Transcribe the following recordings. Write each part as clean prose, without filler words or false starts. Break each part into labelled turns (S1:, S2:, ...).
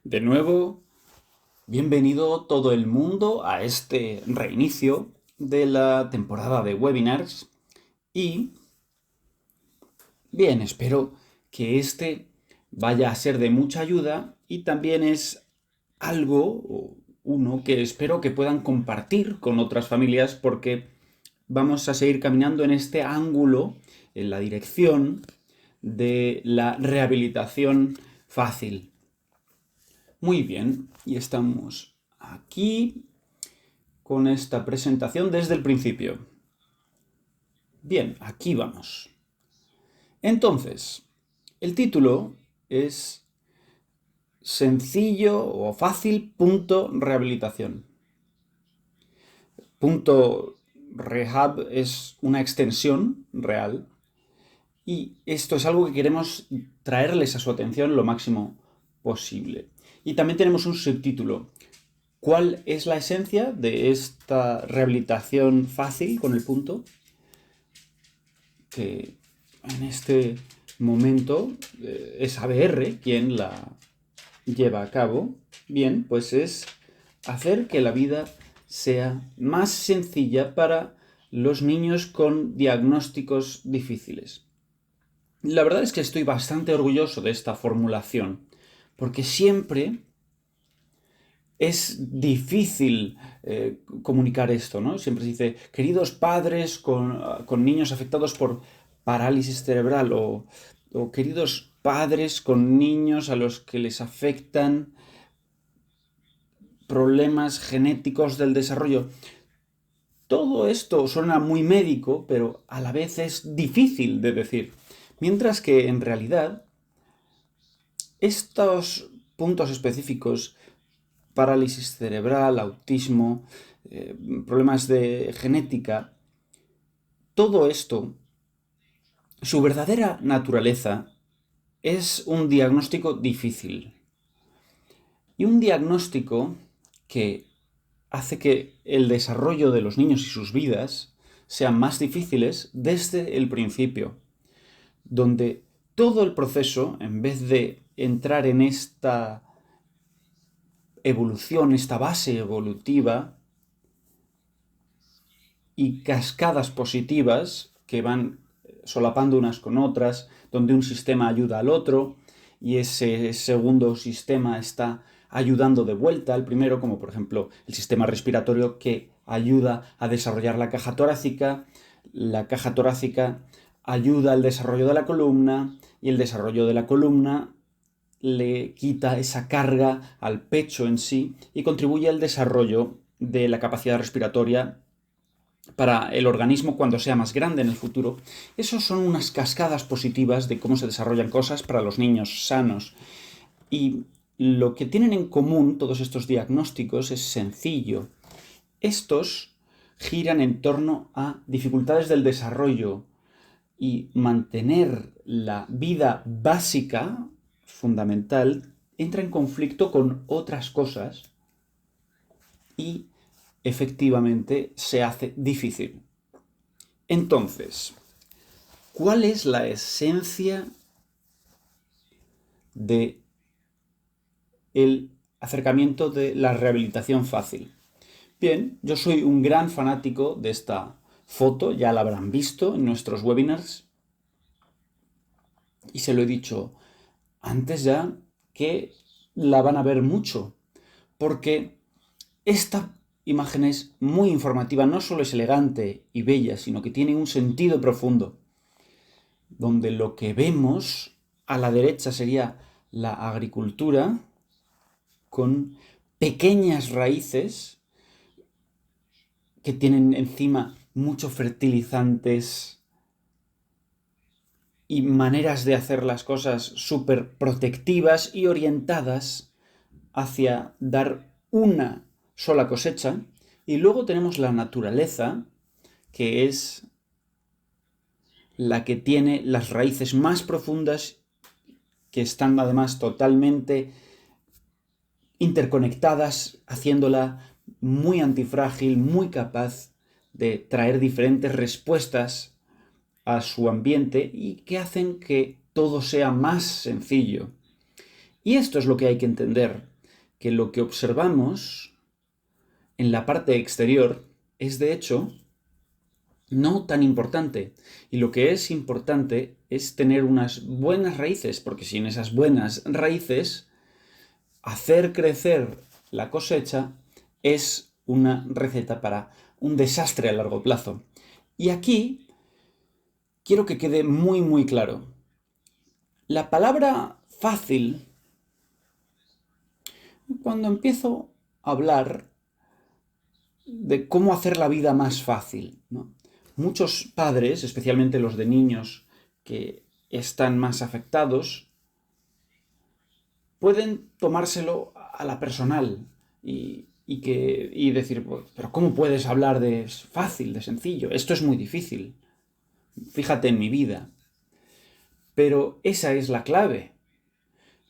S1: De nuevo, bienvenido todo el mundo a este reinicio de la temporada de webinars y bien, espero que este vaya a ser de mucha ayuda y también es algo o uno que espero que puedan compartir con otras familias porque vamos a seguir caminando en este ángulo, en la dirección de la rehabilitación fácil. Muy bien, y estamos aquí con esta presentación desde el principio. Bien, aquí vamos. Entonces, el título es sencillo o fácil punto rehabilitación. Punto rehab es una extensión real y esto es algo que queremos traerles a su atención lo máximo posible. Y también tenemos un subtítulo. ¿Cuál es la esencia de esta rehabilitación fácil con el punto? Que en este momento es ABR quien la lleva a cabo. Bien, pues es hacer que la vida sea más sencilla para los niños con diagnósticos difíciles. La verdad es que estoy bastante orgulloso de esta formulación, porque siempre es difícil comunicar esto, ¿no? Siempre se dice, queridos padres con niños afectados por parálisis cerebral o queridos padres con niños a los que les afectan problemas genéticos del desarrollo. Todo esto suena muy médico, pero a la vez es difícil de decir. Mientras que en realidad estos puntos específicos, parálisis cerebral, autismo, problemas de genética, todo esto, su verdadera naturaleza es un diagnóstico difícil. Y un diagnóstico que hace que el desarrollo de los niños y sus vidas sean más difíciles desde el principio, donde todo el proceso, en vez de entrar en esta evolución, esta base evolutiva y cascadas positivas que van solapando unas con otras, donde un sistema ayuda al otro y ese segundo sistema está ayudando de vuelta al primero, como por ejemplo el sistema respiratorio que ayuda a desarrollar la caja torácica ayuda al desarrollo de la columna y el desarrollo de la columna le quita esa carga al pecho en sí y contribuye al desarrollo de la capacidad respiratoria para el organismo cuando sea más grande en el futuro. Esos son unas cascadas positivas de cómo se desarrollan cosas para los niños sanos. Y lo que tienen en común todos estos diagnósticos es sencillo. Estos giran en torno a dificultades del desarrollo y mantener la vida básica, fundamental, entra en conflicto con otras cosas y efectivamente se hace difícil. Entonces, ¿cuál es la esencia de el acercamiento de la rehabilitación fácil? Bien, yo soy un gran fanático de esta foto, ya la habrán visto en nuestros webinars, y se lo he dicho antes ya que la van a ver mucho, porque esta imagen es muy informativa, no solo es elegante y bella, sino que tiene un sentido profundo, donde lo que vemos a la derecha sería la agricultura con pequeñas raíces que tienen encima muchos fertilizantes y maneras de hacer las cosas súper protectivas y orientadas hacia dar una sola cosecha. Y luego tenemos la naturaleza, que es la que tiene las raíces más profundas, que están además totalmente interconectadas, haciéndola muy antifrágil, muy capaz de traer diferentes respuestas a su ambiente y que hacen que todo sea más sencillo. Y esto es lo que hay que entender. que lo que observamos en la parte exterior es, de hecho, no tan importante. Y lo que es importante es tener unas buenas raíces, porque sin esas buenas raíces, hacer crecer la cosecha es una receta para un desastre a largo plazo. Y aquí quiero que quede muy, muy claro. La palabra fácil, cuando empiezo a hablar de cómo hacer la vida más fácil, ¿no? Muchos padres, especialmente los de niños que están más afectados, pueden tomárselo a la personal y decir, pero ¿cómo puedes hablar de fácil, de sencillo? Esto es muy difícil. Fíjate en mi vida. Pero esa es la clave.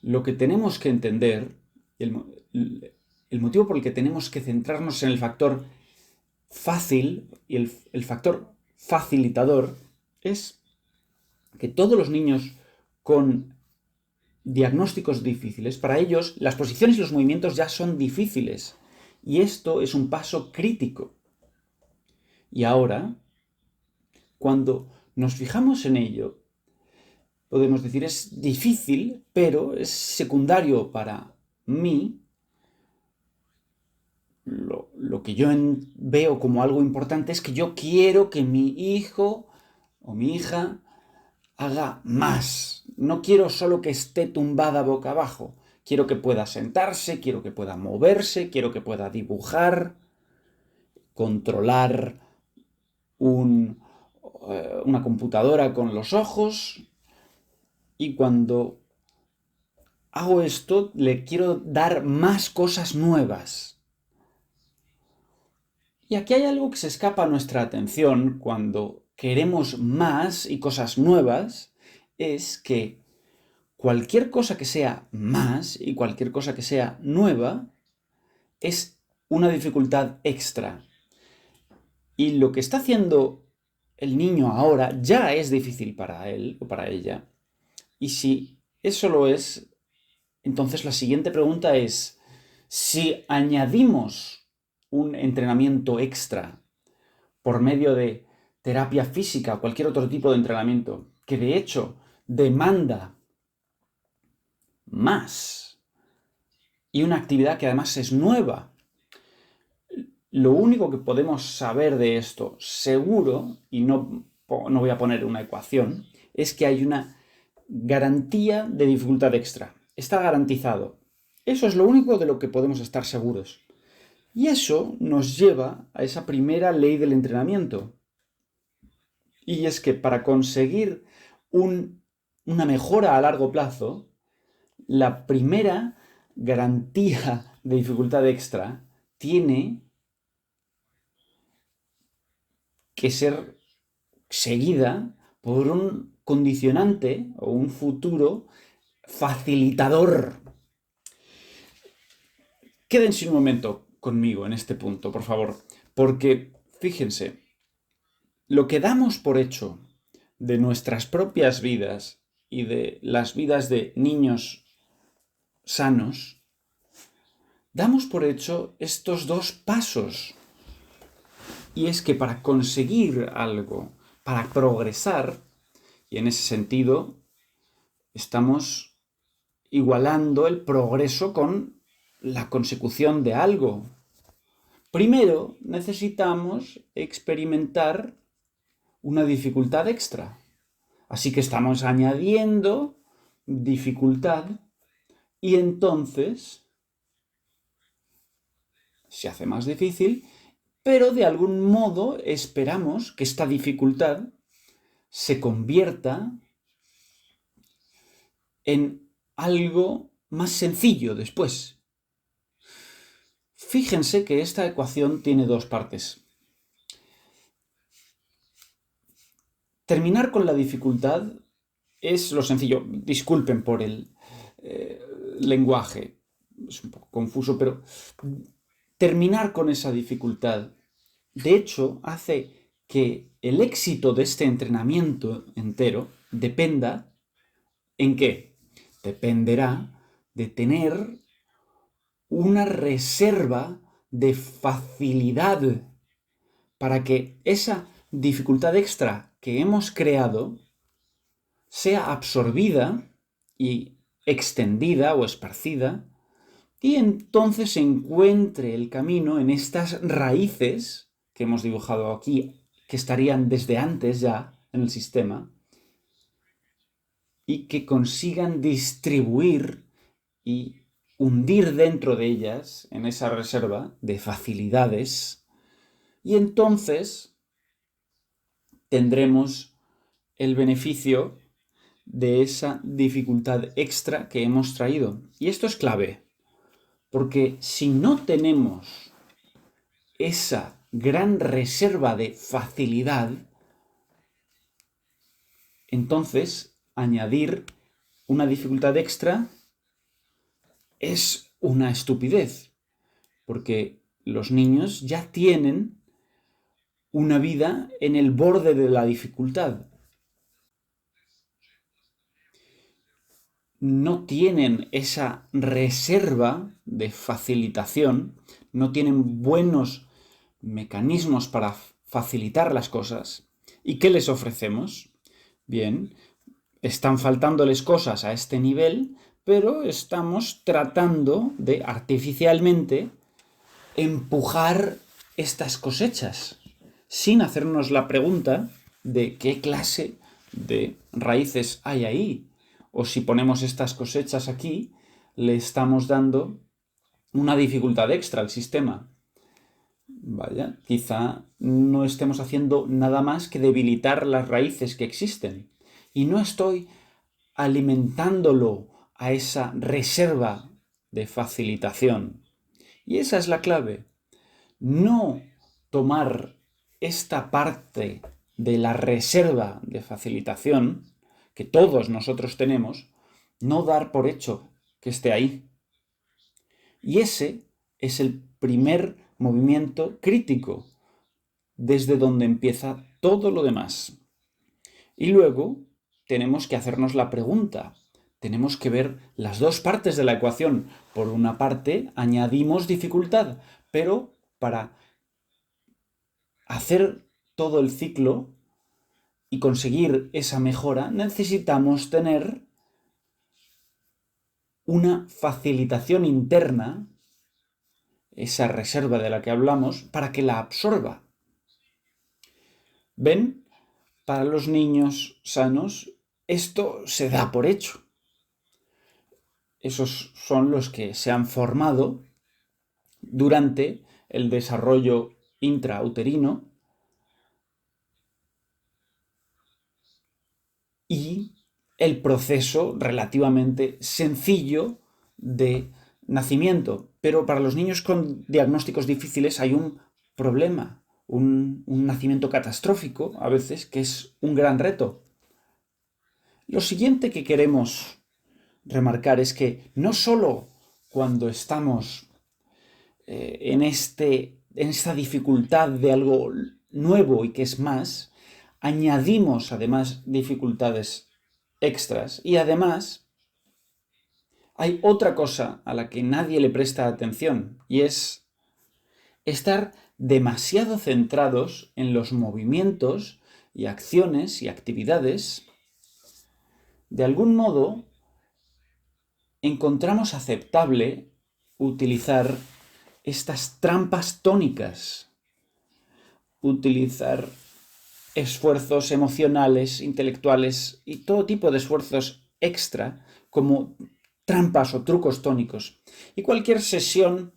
S1: Lo que tenemos que entender, el motivo por el que tenemos que centrarnos en el factor fácil y el factor facilitador es que todos los niños con diagnósticos difíciles, para ellos las posiciones y los movimientos ya son difíciles. Y esto es un paso crítico. Y ahora, cuando nos fijamos en ello, podemos decir es difícil, pero es secundario para mí. Lo que yo veo como algo importante es que yo quiero que mi hijo o mi hija haga más. No quiero solo que esté tumbada boca abajo. Quiero que pueda sentarse, quiero que pueda moverse, quiero que pueda dibujar, controlar una computadora con los ojos. Y cuando hago esto, le quiero dar más cosas nuevas. Y aquí hay algo que se escapa a nuestra atención cuando queremos más y cosas nuevas, es que cualquier cosa que sea más y cualquier cosa que sea nueva es una dificultad extra. Y lo que está haciendo el niño ahora ya es difícil para él o para ella. Y si eso lo es, entonces la siguiente pregunta es, si añadimos un entrenamiento extra por medio de terapia física o cualquier otro tipo de entrenamiento, que de hecho demanda más, y una actividad que además es nueva, lo único que podemos saber de esto seguro, y no voy a poner una ecuación, es que hay una garantía de dificultad extra. Está garantizado. Eso es lo único de lo que podemos estar seguros. Y eso nos lleva a esa primera ley del entrenamiento. Y es que para conseguir una mejora a largo plazo, la primera garantía de dificultad extra tiene que ser seguida por un condicionante o un futuro facilitador. Quédense un momento conmigo en este punto, por favor, porque fíjense, lo que damos por hecho de nuestras propias vidas y de las vidas de niños sanos, damos por hecho estos dos pasos. Y es que para conseguir algo, para progresar, y en ese sentido estamos igualando el progreso con la consecución de algo. Primero necesitamos experimentar una dificultad extra. Así que estamos añadiendo dificultad y entonces se hace más difícil, pero de algún modo esperamos que esta dificultad se convierta en algo más sencillo después. Fíjense que esta ecuación tiene dos partes. Terminar con la dificultad es lo sencillo. Disculpen por el lenguaje, es un poco confuso, pero terminar con esa dificultad, de hecho, hace que el éxito de este entrenamiento entero dependa ¿en qué? Dependerá de tener una reserva de facilidad para que esa dificultad extra que hemos creado sea absorbida y extendida o esparcida, y entonces se encuentre el camino en estas raíces que hemos dibujado aquí, que estarían desde antes ya en el sistema, y que consigan distribuir y hundir dentro de ellas, en esa reserva de facilidades, y entonces tendremos el beneficio de esa dificultad extra que hemos traído. Y esto es clave, porque si no tenemos esa gran reserva de facilidad, entonces añadir una dificultad extra es una estupidez, porque los niños ya tienen una vida en el borde de la dificultad. No tienen esa reserva de facilitación, no tienen buenos mecanismos para facilitar las cosas. ¿Y qué les ofrecemos? Bien, están faltándoles cosas a este nivel, pero estamos tratando de artificialmente empujar estas cosechas, sin hacernos la pregunta de qué clase de raíces hay ahí. O si ponemos estas cosechas aquí, le estamos dando una dificultad extra al sistema. Vaya, quizá no estemos haciendo nada más que debilitar las raíces que existen. Y no estoy alimentándolo a esa reserva de facilitación. Y esa es la clave. No tomar esta parte de la reserva de facilitación que todos nosotros tenemos, no dar por hecho que esté ahí. Y ese es el primer movimiento crítico, desde donde empieza todo lo demás. Y luego tenemos que hacernos la pregunta, tenemos que ver las dos partes de la ecuación. Por una parte, añadimos dificultad, pero para hacer todo el ciclo y conseguir esa mejora, necesitamos tener una facilitación interna, esa reserva de la que hablamos, para que la absorba. ¿Ven? Para los niños sanos, esto se da por hecho. Esos son los que se han formado durante el desarrollo intrauterino y el proceso relativamente sencillo de nacimiento. Pero para los niños con diagnósticos difíciles hay un problema, un nacimiento catastrófico a veces, que es un gran reto. Lo siguiente que queremos remarcar es que no solo cuando estamos en esta dificultad de algo nuevo y que es más, añadimos además dificultades extras y además hay otra cosa a la que nadie le presta atención y es estar demasiado centrados en los movimientos y acciones y actividades. De algún modo encontramos aceptable utilizar estas trampas tónicas, utilizar esfuerzos emocionales, intelectuales y todo tipo de esfuerzos extra como trampas o trucos tónicos. Y cualquier sesión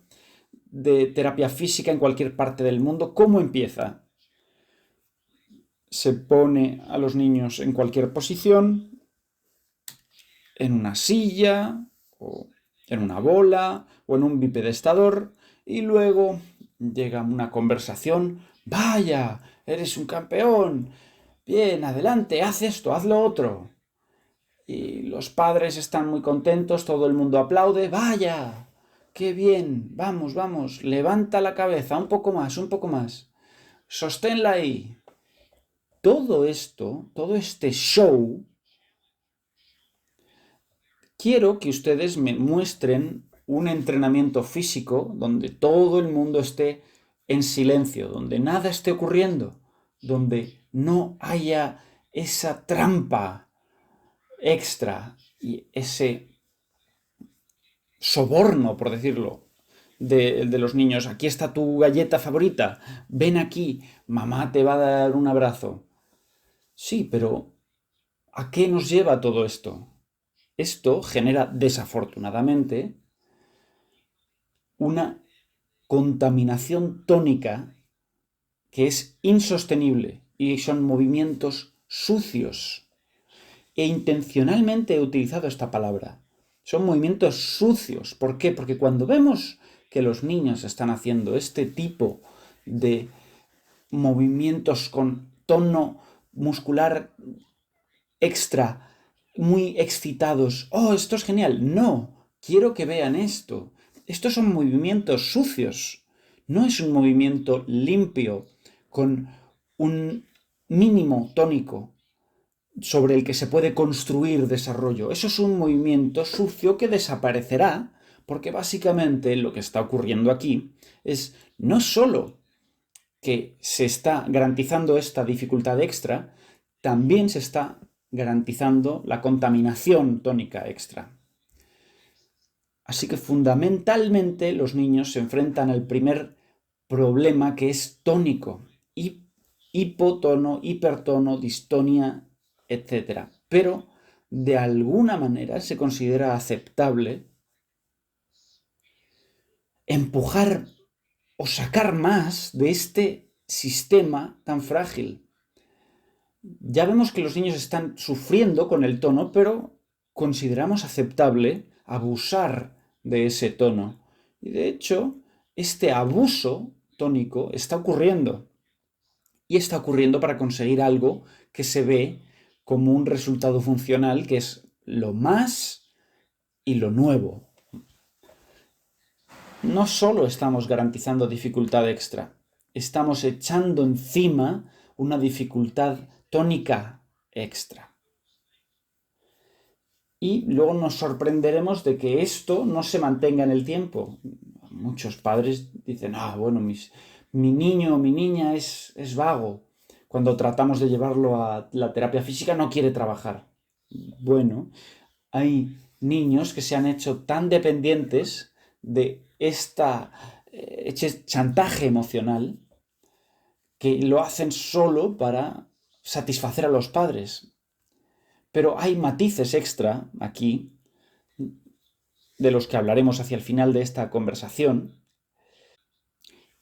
S1: de terapia física en cualquier parte del mundo, ¿cómo empieza? Se pone a los niños en cualquier posición, en una silla, o en una bola, o en un bipedestador, y luego llega una conversación. ¡Vaya! ¡Eres un campeón! Bien, adelante, haz esto, haz lo otro. Y los padres están muy contentos, todo el mundo aplaude. ¡Vaya! ¡Qué bien! Vamos, vamos, levanta la cabeza, un poco más, un poco más. Sosténla ahí. Todo esto, todo este show, quiero que ustedes me muestren un entrenamiento físico donde todo el mundo esté en silencio, donde nada esté ocurriendo, donde no haya esa trampa extra y ese soborno, por decirlo, de los niños. Aquí está tu galleta favorita, ven aquí, mamá te va a dar un abrazo. Sí, pero ¿a qué nos lleva todo esto? Esto genera, desafortunadamente, una contaminación tónica que es insostenible y son movimientos sucios. E intencionalmente he utilizado esta palabra. Son movimientos sucios. ¿Por qué? Porque cuando vemos que los niños están haciendo este tipo de movimientos con tono muscular extra, muy excitados, ¡oh, esto es genial! No, quiero que vean esto. Estos son movimientos sucios. No es un movimiento limpio, con un mínimo tónico sobre el que se puede construir desarrollo. Eso es un movimiento sucio que desaparecerá, porque básicamente lo que está ocurriendo aquí es no solo que se está garantizando esta dificultad extra, también se está garantizando la contaminación tónica extra. Así que fundamentalmente los niños se enfrentan al primer problema, que es tónico, hipotono, hipertono, distonia, etc. Pero de alguna manera se considera aceptable empujar o sacar más de este sistema tan frágil. Ya vemos que los niños están sufriendo con el tono, pero consideramos aceptable abusar de ese tono. Y de hecho, este abuso tónico está ocurriendo. Y está ocurriendo para conseguir algo que se ve como un resultado funcional, que es lo más y lo nuevo. No solo estamos garantizando dificultad extra, estamos echando encima una dificultad tónica extra. Y luego nos sorprenderemos de que esto no se mantenga en el tiempo. Muchos padres dicen, bueno, mi niño o mi niña es vago. Cuando tratamos de llevarlo a la terapia física no quiere trabajar. Bueno, hay niños que se han hecho tan dependientes de este chantaje emocional que lo hacen solo para satisfacer a los padres. Pero hay matices extra aquí, de los que hablaremos hacia el final de esta conversación,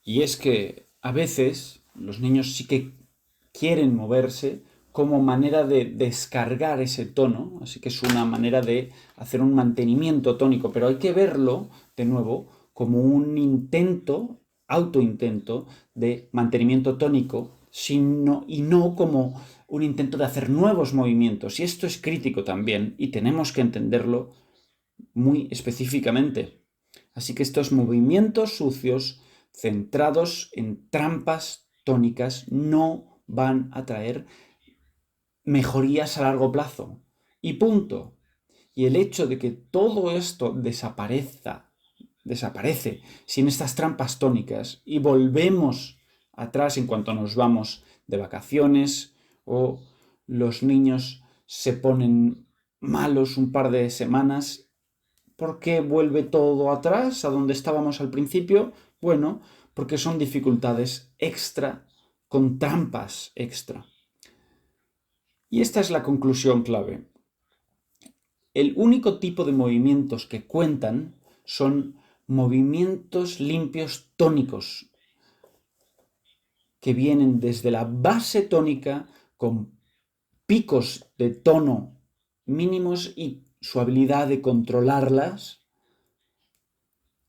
S1: y es que a veces los niños sí que quieren moverse como manera de descargar ese tono, así que es una manera de hacer un mantenimiento tónico, pero hay que verlo, de nuevo, como un autointento de mantenimiento tónico, y no como un intento de hacer nuevos movimientos. Y esto es crítico también, y tenemos que entenderlo muy específicamente. Así que estos movimientos sucios, centrados en trampas tónicas, no van a traer mejorías a largo plazo. Y punto. Y el hecho de que todo esto desaparece sin estas trampas tónicas y volvemos atrás en cuanto nos vamos de vacaciones o los niños se ponen malos un par de semanas. ¿Por qué vuelve todo atrás a donde estábamos al principio? Bueno, porque son dificultades extra con trampas extra. Y esta es la conclusión clave. El único tipo de movimientos que cuentan son movimientos limpios tónicos, que vienen desde la base tónica con picos de tono mínimos y su habilidad de controlarlas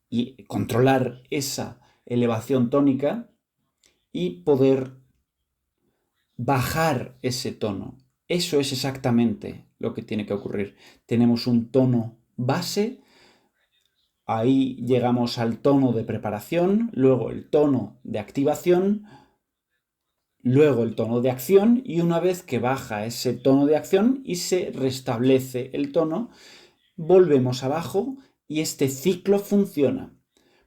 S1: y controlar esa elevación tónica y poder bajar ese tono. Eso es exactamente lo que tiene que ocurrir. Tenemos un tono base, ahí llegamos al tono de preparación, luego el tono de activación, luego el tono de acción, y una vez que baja ese tono de acción y se restablece el tono, volvemos abajo y este ciclo funciona.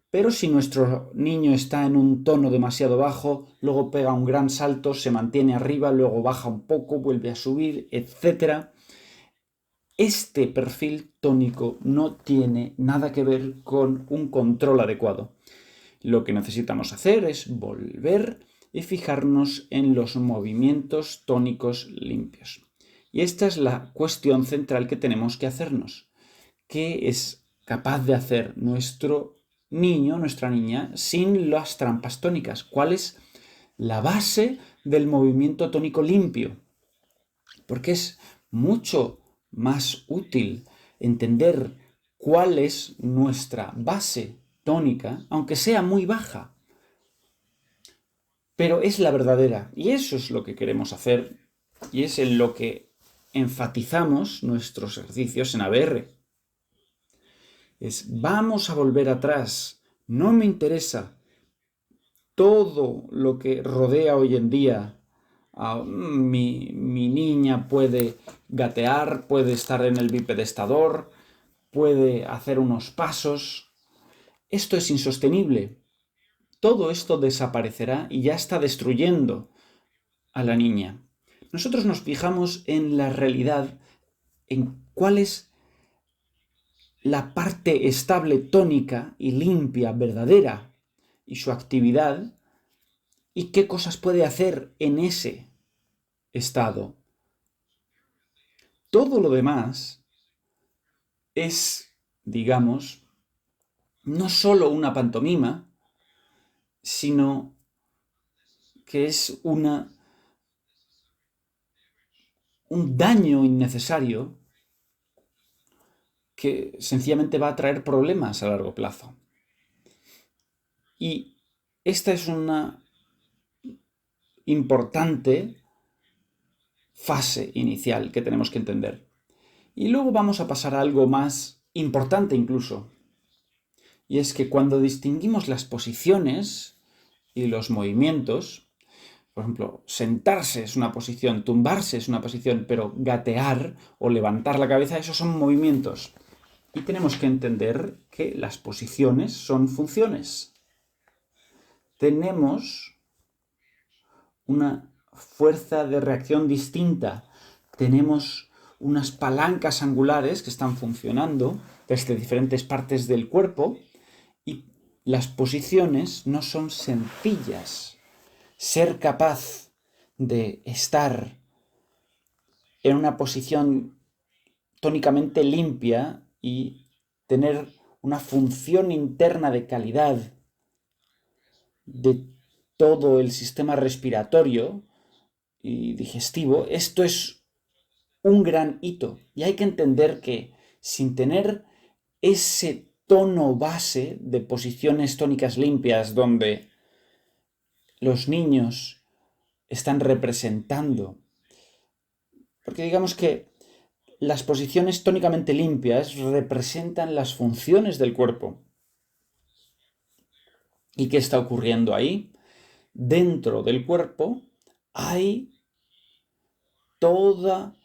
S1: Pero si nuestro niño está en un tono demasiado bajo, luego pega un gran salto, se mantiene arriba, luego baja un poco, vuelve a subir, etc. Este perfil tónico no tiene nada que ver con un control adecuado. Lo que necesitamos hacer es volver y fijarnos en los movimientos tónicos limpios. Y esta es la cuestión central que tenemos que hacernos. ¿Qué es capaz de hacer nuestro niño, nuestra niña, sin las trampas tónicas? ¿Cuál es la base del movimiento tónico limpio? Porque es mucho más útil entender cuál es nuestra base tónica, aunque sea muy baja. Pero es la verdadera, y eso es lo que queremos hacer, y es en lo que enfatizamos nuestros ejercicios en ABR. Vamos a volver atrás, no me interesa todo lo que rodea hoy en día. Mi niña puede gatear, puede estar en el bipedestador, puede hacer unos pasos. Esto es insostenible. Todo esto desaparecerá y ya está destruyendo a la niña. Nosotros nos fijamos en la realidad, en cuál es la parte estable, tónica y limpia, verdadera, y su actividad, y qué cosas puede hacer en ese estado. Todo lo demás es, digamos, no solo una pantomima, sino que es un daño innecesario que sencillamente va a traer problemas a largo plazo. Y esta es una importante fase inicial que tenemos que entender. Y luego vamos a pasar a algo más importante incluso. Y es que cuando distinguimos las posiciones y los movimientos, por ejemplo, sentarse es una posición, tumbarse es una posición, pero gatear o levantar la cabeza, esos son movimientos. Y tenemos que entender que las posiciones son funciones. Tenemos una fuerza de reacción distinta. Tenemos unas palancas angulares que están funcionando desde diferentes partes del cuerpo y las posiciones no son sencillas. Ser capaz de estar en una posición tónicamente limpia y tener una función interna de calidad de todo el sistema respiratorio y digestivo, esto es un gran hito. Y hay que entender que sin tener ese tono base de posiciones tónicas limpias donde los niños están representando, porque digamos que las posiciones tónicamente limpias representan las funciones del cuerpo. ¿Y qué está ocurriendo ahí? Dentro del cuerpo hay toda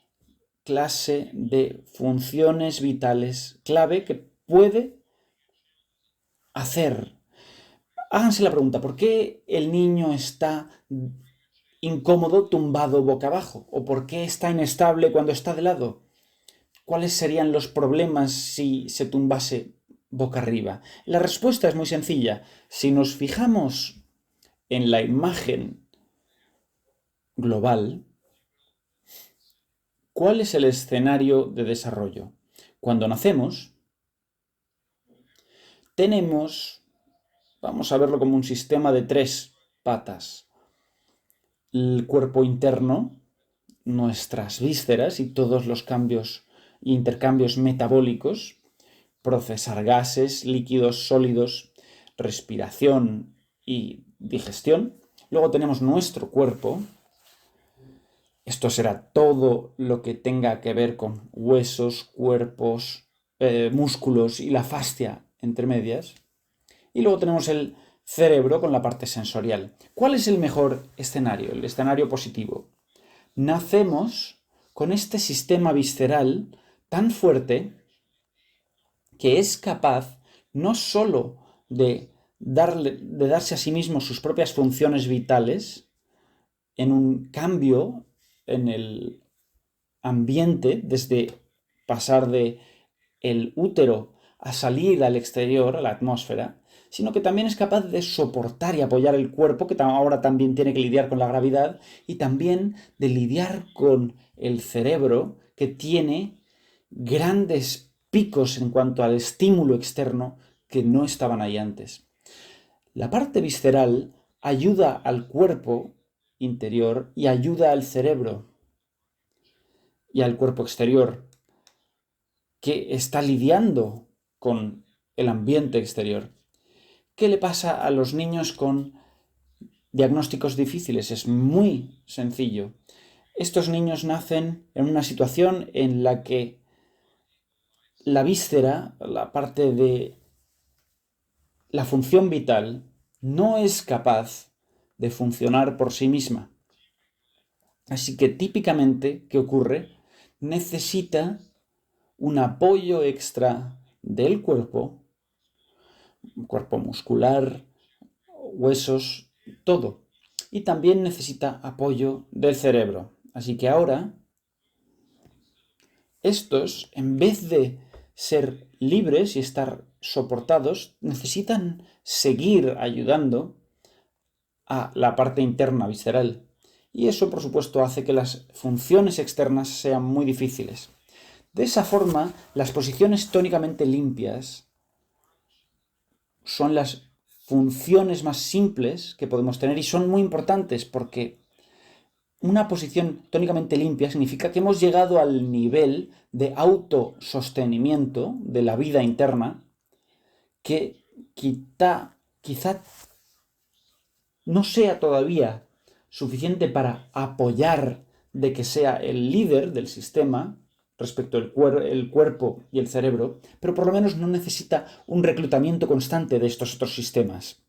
S1: clase de funciones vitales clave que puede hacer. Háganse la pregunta, ¿por qué el niño está incómodo tumbado boca abajo? ¿O por qué está inestable cuando está de lado? ¿Cuáles serían los problemas si se tumbase boca arriba? La respuesta es muy sencilla. Si nos fijamos en la imagen global, ¿cuál es el escenario de desarrollo? Cuando nacemos, tenemos, vamos a verlo como un sistema de 3 patas. El cuerpo interno, nuestras vísceras y todos los cambios e intercambios metabólicos, procesar gases, líquidos, sólidos, respiración y digestión. Luego tenemos nuestro cuerpo. Esto será todo lo que tenga que ver con huesos, cuerpos, músculos y la fascia entre medias. Y luego tenemos el cerebro con la parte sensorial. ¿Cuál es el mejor escenario? El escenario positivo. Nacemos con este sistema visceral tan fuerte que es capaz no solo de darse a sí mismo sus propias funciones vitales en un cambio en el ambiente, desde pasar de el útero a salir al exterior, a la atmósfera, sino que también es capaz de soportar y apoyar el cuerpo, que ahora también tiene que lidiar con la gravedad, y también de lidiar con el cerebro, que tiene grandes picos en cuanto al estímulo externo que no estaban ahí antes. La parte visceral ayuda al cuerpo interior y ayuda al cerebro y al cuerpo exterior, que está lidiando con el ambiente exterior. ¿Qué le pasa a los niños con diagnósticos difíciles? Es muy sencillo. Estos niños nacen en una situación en la que la víscera, la parte de la función vital, no es capaz de funcionar por sí misma. Así que típicamente, ¿qué ocurre? Necesita un apoyo extra del cuerpo muscular, huesos, todo. Y también necesita apoyo del cerebro. Así que ahora, estos, en vez de ser libres y estar soportados, necesitan seguir ayudando a la parte interna visceral. Y eso, por supuesto, hace que las funciones externas sean muy difíciles. De esa forma, las posiciones tónicamente limpias son las funciones más simples que podemos tener y son muy importantes porque una posición tónicamente limpia significa que hemos llegado al nivel de autosostenimiento de la vida interna que quizá no sea todavía suficiente para apoyar de que sea el líder del sistema respecto al cuerpo y el cerebro, pero por lo menos no necesita un reclutamiento constante de estos otros sistemas.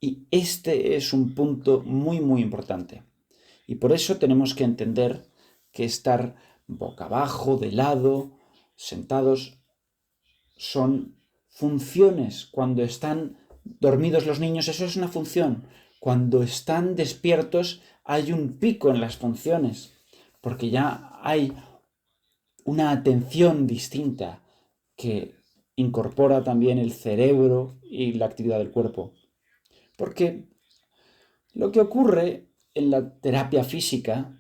S1: Y este es un punto muy, muy importante. Y por eso tenemos que entender que estar boca abajo, de lado, sentados, son funciones. Cuando están dormidos los niños, eso es una función. Cuando están despiertos, hay un pico en las funciones, porque ya hay una atención distinta que incorpora también el cerebro y la actividad del cuerpo. Porque lo que ocurre en la terapia física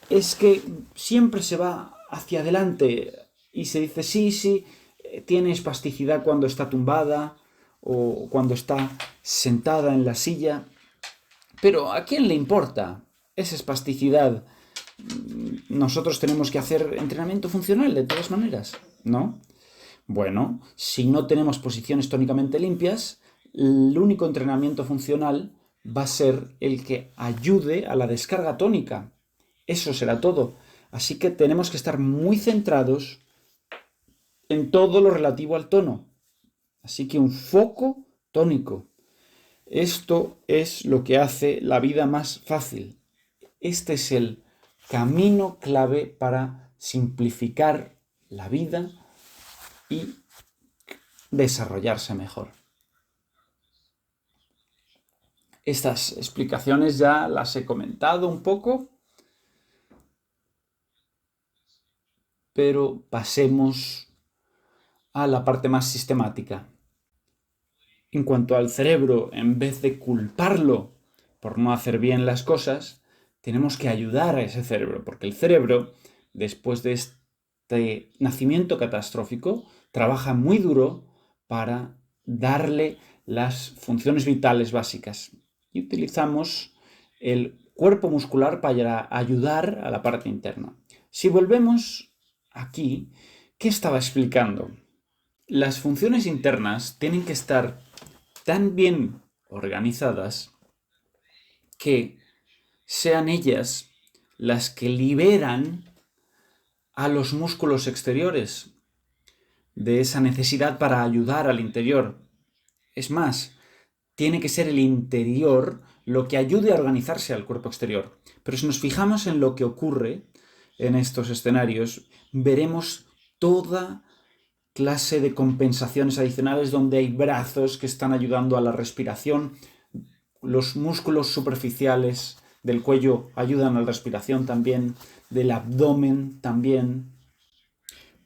S1: es que siempre se va hacia adelante y se dice, sí, tiene espasticidad cuando está tumbada o cuando está sentada en la silla, pero ¿a quién le importa esa espasticidad? Nosotros tenemos que hacer entrenamiento funcional de todas maneras, ¿no? Bueno, si no tenemos posiciones tónicamente limpias, el único entrenamiento funcional va a ser el que ayude a la descarga tónica. Eso será todo. Así que tenemos que estar muy centrados en todo lo relativo al tono. Así que un foco tónico. Esto es lo que hace la vida más fácil. Este es el camino clave para simplificar la vida y desarrollarse mejor. Estas explicaciones ya las he comentado un poco, pero pasemos a la parte más sistemática. En cuanto al cerebro, en vez de culparlo por no hacer bien las cosas, tenemos que ayudar a ese cerebro, porque el cerebro, después de este nacimiento catastrófico, trabaja muy duro para darle las funciones vitales básicas. Y utilizamos el cuerpo muscular para ayudar a la parte interna. Si volvemos aquí, ¿qué estaba explicando? Las funciones internas tienen que estar tan bien organizadas que sean ellas las que liberan a los músculos exteriores de esa necesidad para ayudar al interior. Es más, tiene que ser el interior lo que ayude a organizarse al cuerpo exterior. Pero si nos fijamos en lo que ocurre en estos escenarios, veremos toda clase de compensaciones adicionales donde hay brazos que están ayudando a la respiración. Los músculos superficiales del cuello ayudan a la respiración también, del abdomen también,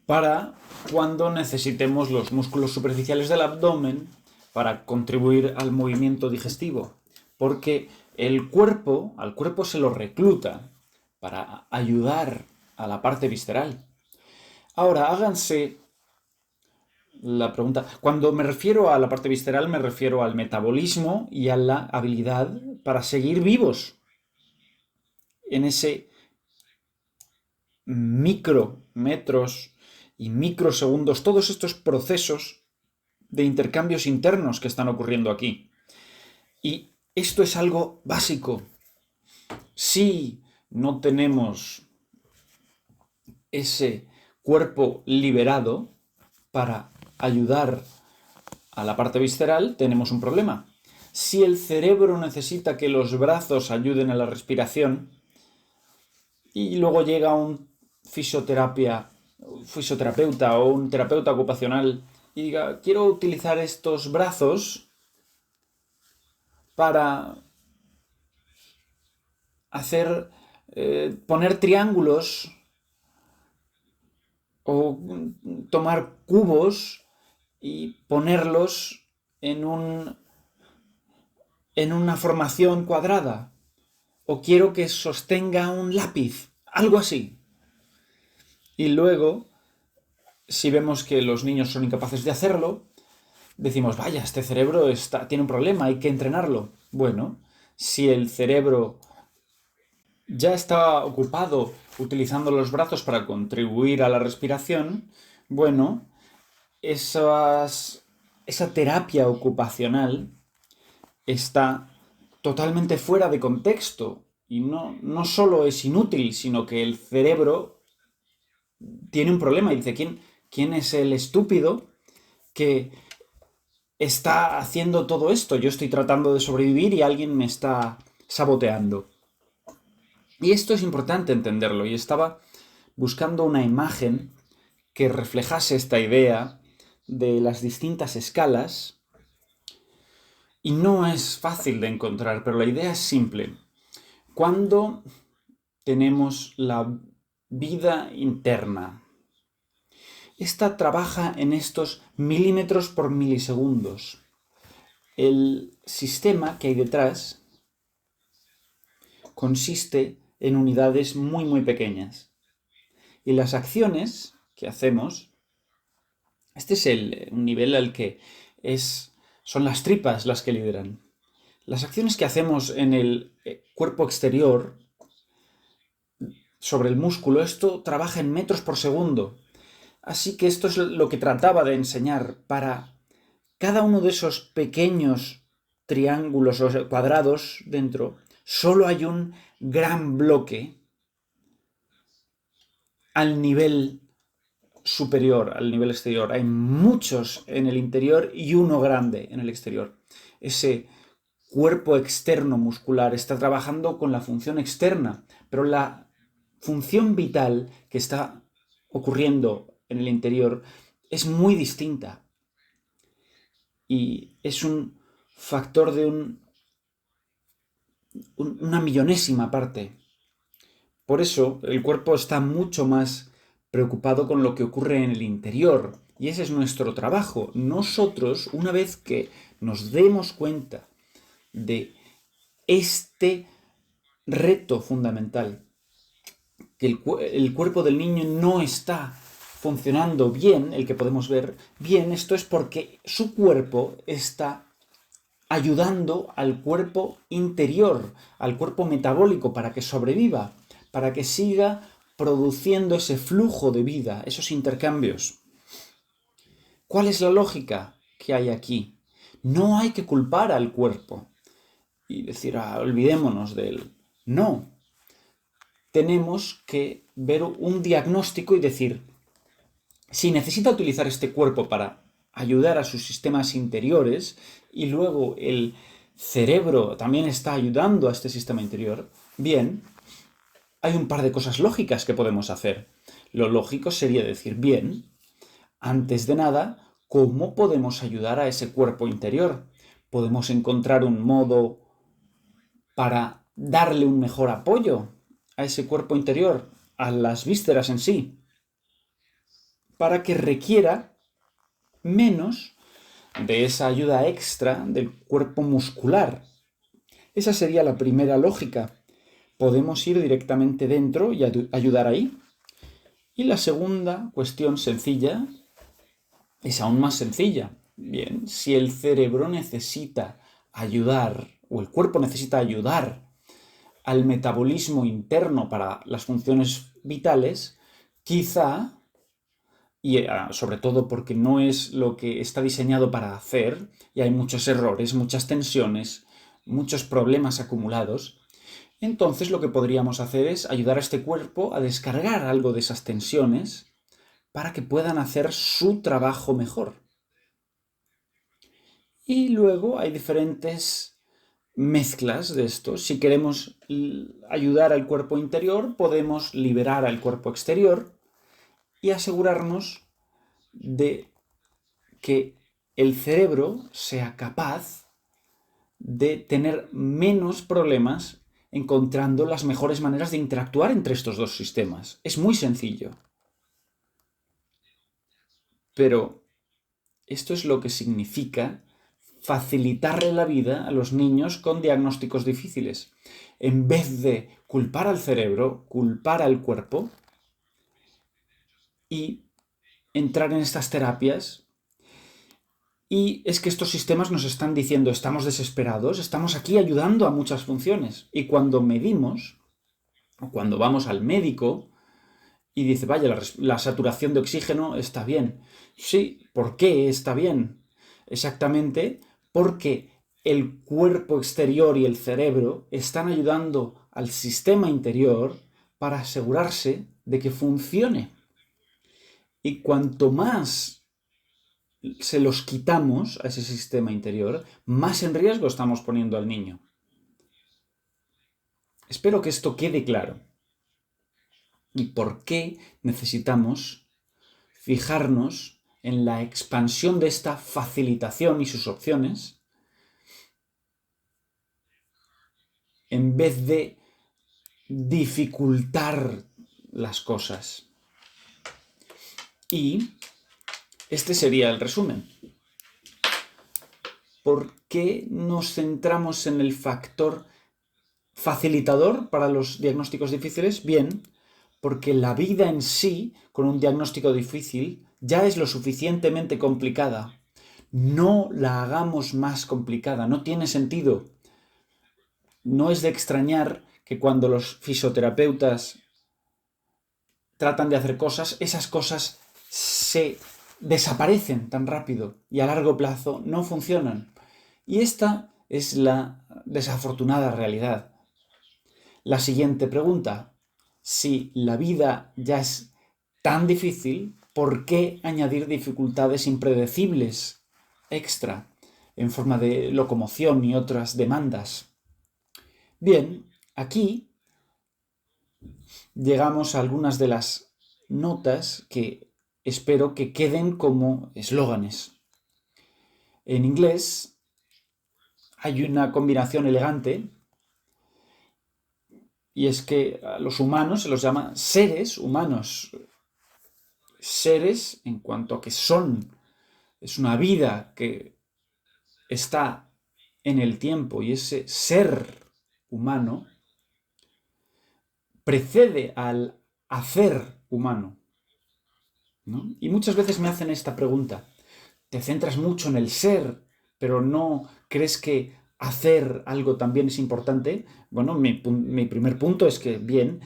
S1: para cuando necesitemos los músculos superficiales del abdomen para contribuir al movimiento digestivo. Porque al cuerpo se lo recluta para ayudar a la parte visceral. Ahora, háganse la pregunta. Cuando me refiero a la parte visceral, me refiero al metabolismo y a la habilidad para seguir vivos en ese micrometros y microsegundos, todos estos procesos de intercambios internos que están ocurriendo aquí. Y esto es algo básico. Si no tenemos ese cuerpo liberado para ayudar a la parte visceral, tenemos un problema. Si el cerebro necesita que los brazos ayuden a la respiración y luego llega un fisioterapeuta o un terapeuta ocupacional y diga, quiero utilizar estos brazos para poner triángulos o tomar cubos y ponerlos en una formación cuadrada. O quiero que sostenga un lápiz, algo así. Y luego, si vemos que los niños son incapaces de hacerlo, decimos, vaya, este cerebro tiene un problema, hay que entrenarlo. Bueno, si el cerebro ya está ocupado utilizando los brazos para contribuir a la respiración, bueno, esa terapia ocupacional está totalmente fuera de contexto y no solo es inútil, sino que el cerebro tiene un problema y dice, ¿quién es el estúpido que está haciendo todo esto? Yo estoy tratando de sobrevivir y alguien me está saboteando. Y esto es importante entenderlo, y estaba buscando una imagen que reflejase esta idea de las distintas escalas, y no es fácil de encontrar, pero la idea es simple. Cuando tenemos la vida interna, esta trabaja en estos milímetros por milisegundos. El sistema que hay detrás consiste en unidades muy, muy pequeñas. Y las acciones que hacemos, este es un nivel al que son las tripas las que lideran. Las acciones que hacemos en el cuerpo exterior, sobre el músculo, esto trabaja en metros por segundo. Así que esto es lo que trataba de enseñar. Para cada uno de esos pequeños triángulos o cuadrados dentro, solo hay un gran bloque al nivel superior, al nivel exterior. Hay muchos en el interior y uno grande en el exterior. Ese cuerpo externo muscular está trabajando con la función externa, pero la función vital que está ocurriendo en el interior es muy distinta. Y es un factor de una millonésima parte. Por eso el cuerpo está mucho más preocupado con lo que ocurre en el interior. Y ese es nuestro trabajo. Nosotros, una vez que nos demos cuenta de este reto fundamental, que el cuerpo del niño no está funcionando bien, el que podemos ver bien, esto es porque su cuerpo está ayudando al cuerpo interior, al cuerpo metabólico, para que sobreviva, para que siga produciendo ese flujo de vida, esos intercambios. ¿Cuál es la lógica que hay aquí? No hay que culpar al cuerpo y decir, olvidémonos de él. No. Tenemos que ver un diagnóstico y decir, si necesita utilizar este cuerpo para ayudar a sus sistemas interiores y luego el cerebro también está ayudando a este sistema interior, bien, hay un par de cosas lógicas que podemos hacer. Lo lógico sería decir, bien, antes de nada, ¿cómo podemos ayudar a ese cuerpo interior? ¿Podemos encontrar un modo para darle un mejor apoyo a ese cuerpo interior, a las vísceras en sí, para que requiera menos de esa ayuda extra del cuerpo muscular? Esa sería la primera lógica. Podemos ir directamente dentro y ayudar ahí. Y la segunda cuestión sencilla es aún más sencilla. Bien, si el cerebro necesita ayudar, o el cuerpo necesita ayudar al metabolismo interno para las funciones vitales, quizá, y sobre todo porque no es lo que está diseñado para hacer, y hay muchos errores, muchas tensiones, muchos problemas acumulados, entonces lo que podríamos hacer es ayudar a este cuerpo a descargar algo de esas tensiones para que puedan hacer su trabajo mejor. Y luego hay diferentes mezclas de esto. Si queremos ayudar al cuerpo interior, podemos liberar al cuerpo exterior y asegurarnos de que el cerebro sea capaz de tener menos problemas encontrando las mejores maneras de interactuar entre estos dos sistemas. Es muy sencillo. Pero esto es lo que significa facilitarle la vida a los niños con diagnósticos difíciles. En vez de culpar al cerebro, culpar al cuerpo y entrar en estas terapias. Y es que estos sistemas nos están diciendo, estamos desesperados, estamos aquí ayudando a muchas funciones. Y cuando medimos, o cuando vamos al médico y dice, vaya, la saturación de oxígeno está bien. Sí, ¿por qué está bien? Exactamente porque el cuerpo exterior y el cerebro están ayudando al sistema interior para asegurarse de que funcione. Y cuanto más se los quitamos a ese sistema interior, más en riesgo estamos poniendo al niño. Espero que esto quede claro. ¿Y por qué necesitamos fijarnos en la expansión de esta facilitación y sus opciones en vez de dificultar las cosas? Y este sería el resumen. ¿Por qué nos centramos en el factor facilitador para los diagnósticos difíciles? Bien, porque la vida en sí, con un diagnóstico difícil, ya es lo suficientemente complicada. No la hagamos más complicada, no tiene sentido. No es de extrañar que cuando los fisioterapeutas tratan de hacer cosas, esas cosas se desaparecen tan rápido y a largo plazo no funcionan. Y esta es la desafortunada realidad. La siguiente pregunta: si la vida ya es tan difícil, ¿por qué añadir dificultades impredecibles extra en forma de locomoción y otras demandas? Bien, aquí llegamos a algunas de las notas que espero que queden como eslóganes. En inglés hay una combinación elegante y es que a los humanos se los llama seres humanos. Seres en cuanto a que son. Es una vida que está en el tiempo y ese ser humano precede al hacer humano, ¿no? Y muchas veces me hacen esta pregunta. Te centras mucho en el ser, pero no crees que hacer algo también es importante. Bueno, mi primer punto es que, bien,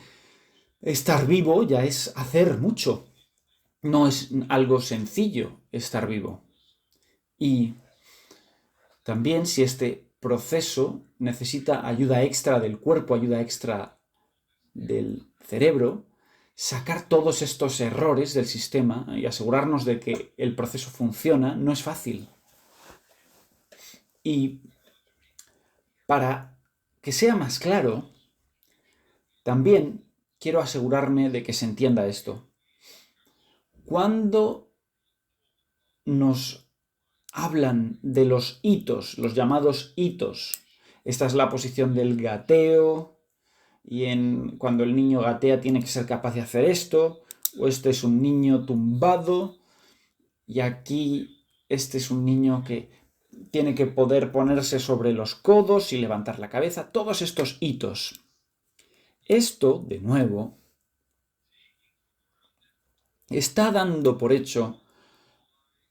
S1: estar vivo ya es hacer mucho. No es algo sencillo estar vivo. Y también si este proceso necesita ayuda extra del cuerpo, ayuda extra del cerebro, sacar todos estos errores del sistema y asegurarnos de que el proceso funciona no es fácil. Y para que sea más claro, también quiero asegurarme de que se entienda esto. Cuando nos hablan de los hitos, los llamados hitos. Esta es la posición del gateo, y cuando el niño gatea tiene que ser capaz de hacer esto, o este es un niño tumbado, y aquí este es un niño que tiene que poder ponerse sobre los codos y levantar la cabeza, todos estos hitos. Esto, de nuevo, está dando por hecho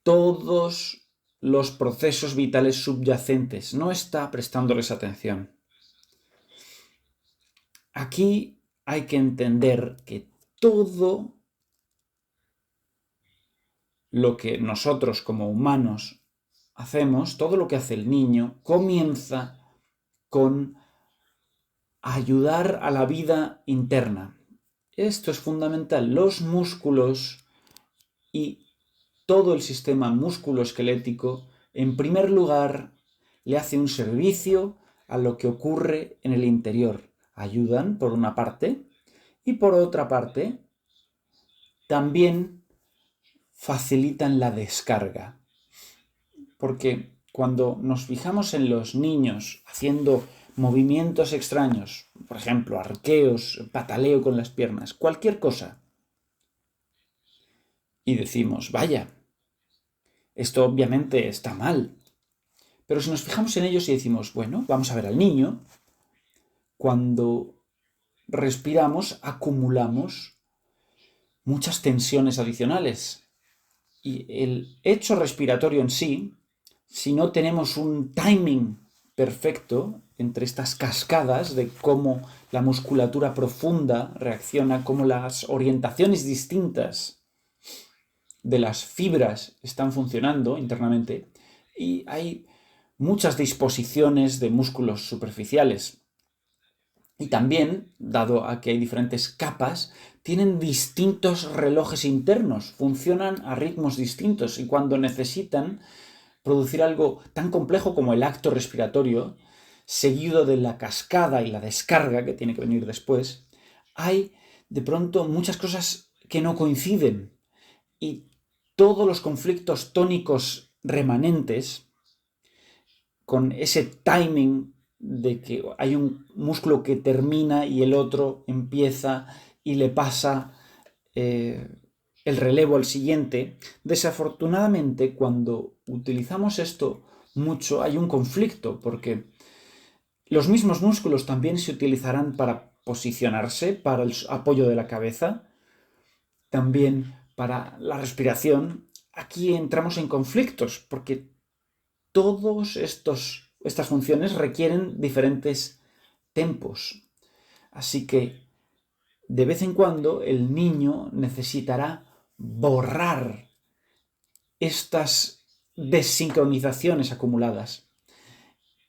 S1: todos los procesos vitales subyacentes, no está prestándoles atención. Aquí hay que entender que todo lo que nosotros como humanos hacemos, todo lo que hace el niño, comienza con ayudar a la vida interna. Esto es fundamental. Los músculos y todo el sistema musculoesquelético, en primer lugar, le hace un servicio a lo que ocurre en el interior. Ayudan, por una parte, y por otra parte, también facilitan la descarga. Porque cuando nos fijamos en los niños haciendo movimientos extraños, por ejemplo, arqueos, pataleo con las piernas, cualquier cosa, y decimos, vaya, esto obviamente está mal. Pero si nos fijamos en ellos y decimos, bueno, vamos a ver al niño, cuando respiramos acumulamos muchas tensiones adicionales. Y el hecho respiratorio en sí, si no tenemos un timing perfecto entre estas cascadas de cómo la musculatura profunda reacciona, cómo las orientaciones distintas de las fibras están funcionando internamente, y hay muchas disposiciones de músculos superficiales. Y también, dado a que hay diferentes capas, tienen distintos relojes internos, funcionan a ritmos distintos, y cuando necesitan producir algo tan complejo como el acto respiratorio, seguido de la cascada y la descarga que tiene que venir después, hay de pronto muchas cosas que no coinciden, y todos los conflictos tónicos remanentes, con ese timing de que hay un músculo que termina y el otro empieza y le pasa el relevo al siguiente, desafortunadamente cuando utilizamos esto mucho hay un conflicto, porque los mismos músculos también se utilizarán para posicionarse, para el apoyo de la cabeza, también para la respiración. Aquí entramos en conflictos, porque todas estas funciones requieren diferentes tempos. Así que, de vez en cuando, el niño necesitará borrar estas desincronizaciones acumuladas.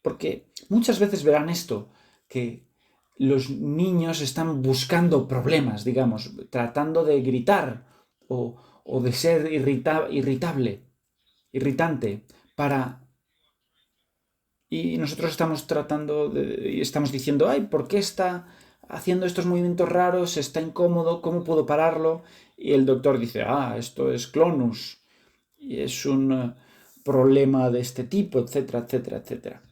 S1: Porque muchas veces verán esto, que los niños están buscando problemas, digamos, tratando de gritar o de ser irritante, y nosotros estamos estamos diciendo, ay, ¿por qué está haciendo estos movimientos raros? Está incómodo, ¿cómo puedo pararlo? Y el doctor dice, esto es clonus, y es un problema de este tipo, etcétera, etcétera, etcétera.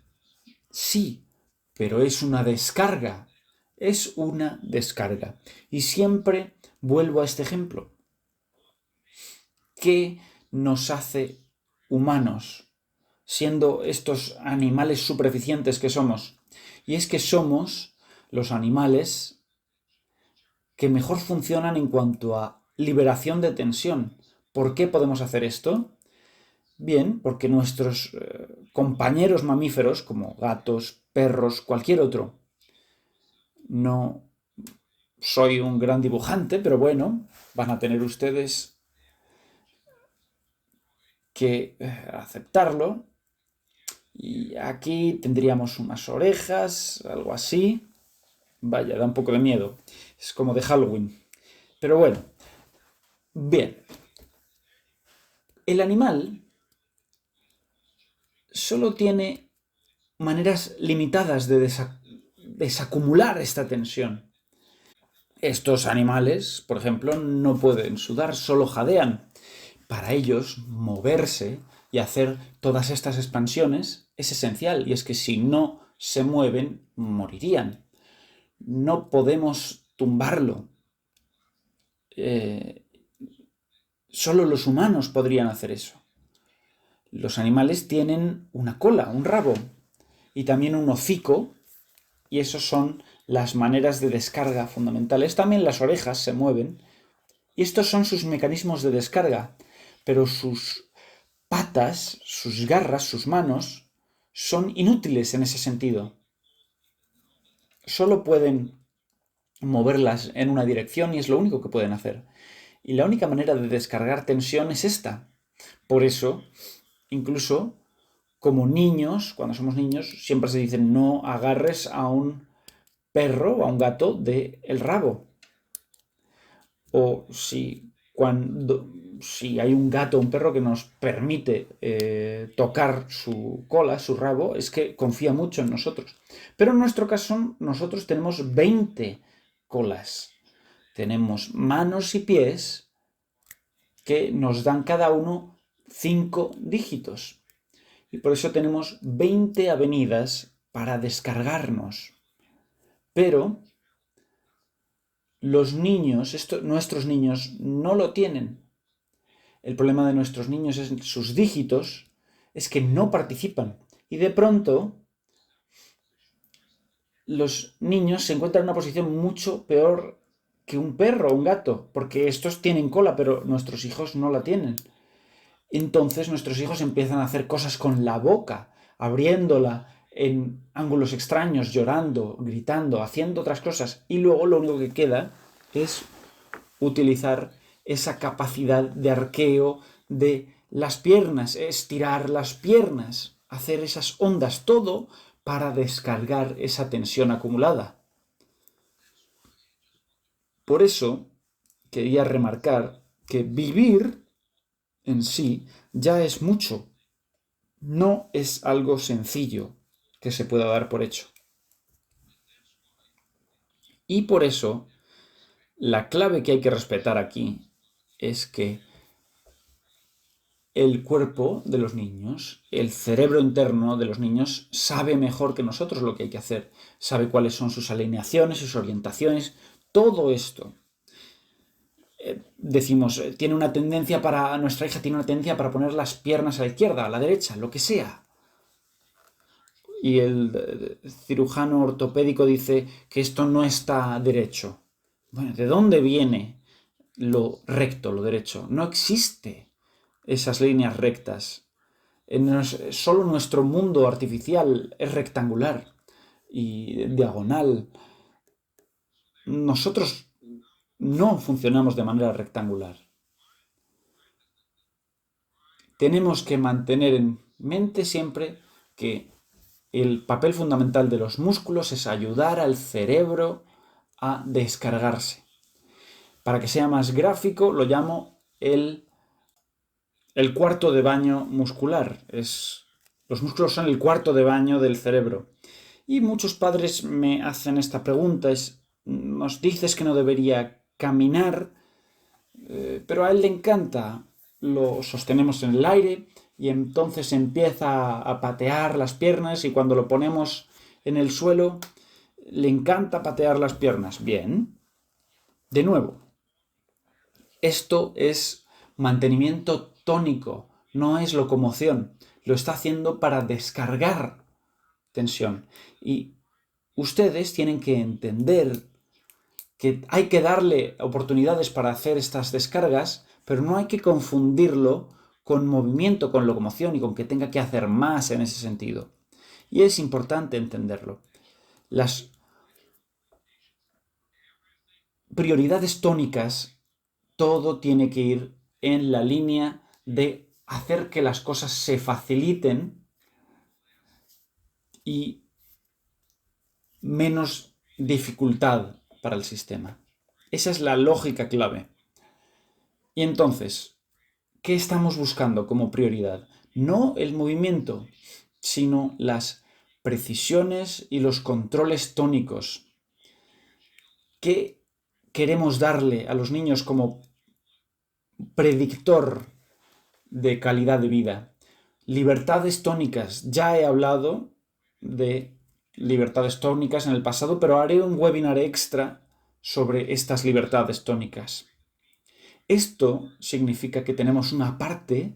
S1: Sí, pero es una descarga. Es una descarga. Y siempre vuelvo a este ejemplo. ¿Qué nos hace humanos, siendo estos animales supereficientes que somos? Y es que somos los animales que mejor funcionan en cuanto a liberación de tensión. ¿Por qué podemos hacer esto? Bien, porque nuestros compañeros mamíferos, como gatos, perros, cualquier otro, no soy un gran dibujante, pero bueno, van a tener ustedes que aceptarlo. Y aquí tendríamos unas orejas, algo así. Vaya, da un poco de miedo. Es como de Halloween. Pero bueno, bien. El animal solo tiene maneras limitadas de desacumular esta tensión. Estos animales, por ejemplo, no pueden sudar, solo jadean. para ellos moverse y hacer todas estas expansiones es esencial, y es que si no se mueven, morirían. No podemos tumbarlo. Solo los humanos podrían hacer eso. Los animales tienen una cola, un rabo, y también un hocico, y esos son las maneras de descarga fundamentales. También las orejas se mueven, y estos son sus mecanismos de descarga, pero sus patas, sus garras, sus manos, son inútiles en ese sentido. Solo pueden moverlas en una dirección y es lo único que pueden hacer. Y la única manera de descargar tensión es esta. Por eso, incluso como niños, cuando somos niños, siempre se dice no agarres a un perro o a un gato del rabo. O si hay un gato o un perro que nos permite tocar su cola, su rabo, es que confía mucho en nosotros. Pero en nuestro caso, nosotros tenemos 20 colas. Tenemos manos y pies que nos dan cada uno 5 dígitos. Y por eso tenemos 20 avenidas para descargarnos. Pero los niños, nuestros niños, no lo tienen. El problema de nuestros niños es sus dígitos, es que no participan. Y de pronto, los niños se encuentran en una posición mucho peor que un perro o un gato, porque estos tienen cola, pero nuestros hijos no la tienen. Entonces nuestros hijos empiezan a hacer cosas con la boca, abriéndola en ángulos extraños, llorando, gritando, haciendo otras cosas, y luego lo único que queda es utilizar esa capacidad de arqueo de las piernas, estirar las piernas, hacer esas ondas, todo para descargar esa tensión acumulada. Por eso quería remarcar que vivir en sí ya es mucho. No es algo sencillo que se pueda dar por hecho. Y por eso, la clave que hay que respetar aquí es que el cuerpo de los niños, el cerebro interno de los niños, sabe mejor que nosotros lo que hay que hacer. Sabe cuáles son sus alineaciones, sus orientaciones, todo esto. Decimos, nuestra hija tiene una tendencia para poner las piernas a la izquierda, a la derecha, lo que sea. Y el cirujano ortopédico dice que esto no está derecho. Bueno, ¿de dónde viene lo recto, lo derecho? No existe esas líneas rectas. Solo nuestro mundo artificial es rectangular y diagonal. Nosotros no funcionamos de manera rectangular. Tenemos que mantener en mente siempre que el papel fundamental de los músculos es ayudar al cerebro a descargarse. Para que sea más gráfico, lo llamo el cuarto de baño muscular. Los músculos son el cuarto de baño del cerebro. Y muchos padres me hacen esta pregunta, nos dices que no debería caminar, pero a él le encanta. Lo sostenemos en el aire y entonces empieza a patear las piernas y cuando lo ponemos en el suelo, le encanta patear las piernas. Bien. De nuevo, esto es mantenimiento tónico, no es locomoción. Lo está haciendo para descargar tensión. Y ustedes tienen que entender que hay que darle oportunidades para hacer estas descargas, pero no hay que confundirlo con movimiento, con locomoción y con que tenga que hacer más en ese sentido. Y es importante entenderlo. Las prioridades tónicas, todo tiene que ir en la línea de hacer que las cosas se faciliten y menos dificultad para el sistema. Esa es la lógica clave. Y entonces, ¿qué estamos buscando como prioridad? No el movimiento, sino las precisiones y los controles tónicos. ¿Qué queremos darle a los niños como predictor de calidad de vida. Libertades tónicas. Ya he hablado de libertades tónicas en el pasado, pero haré un webinar extra sobre estas libertades tónicas. Esto significa que tenemos una parte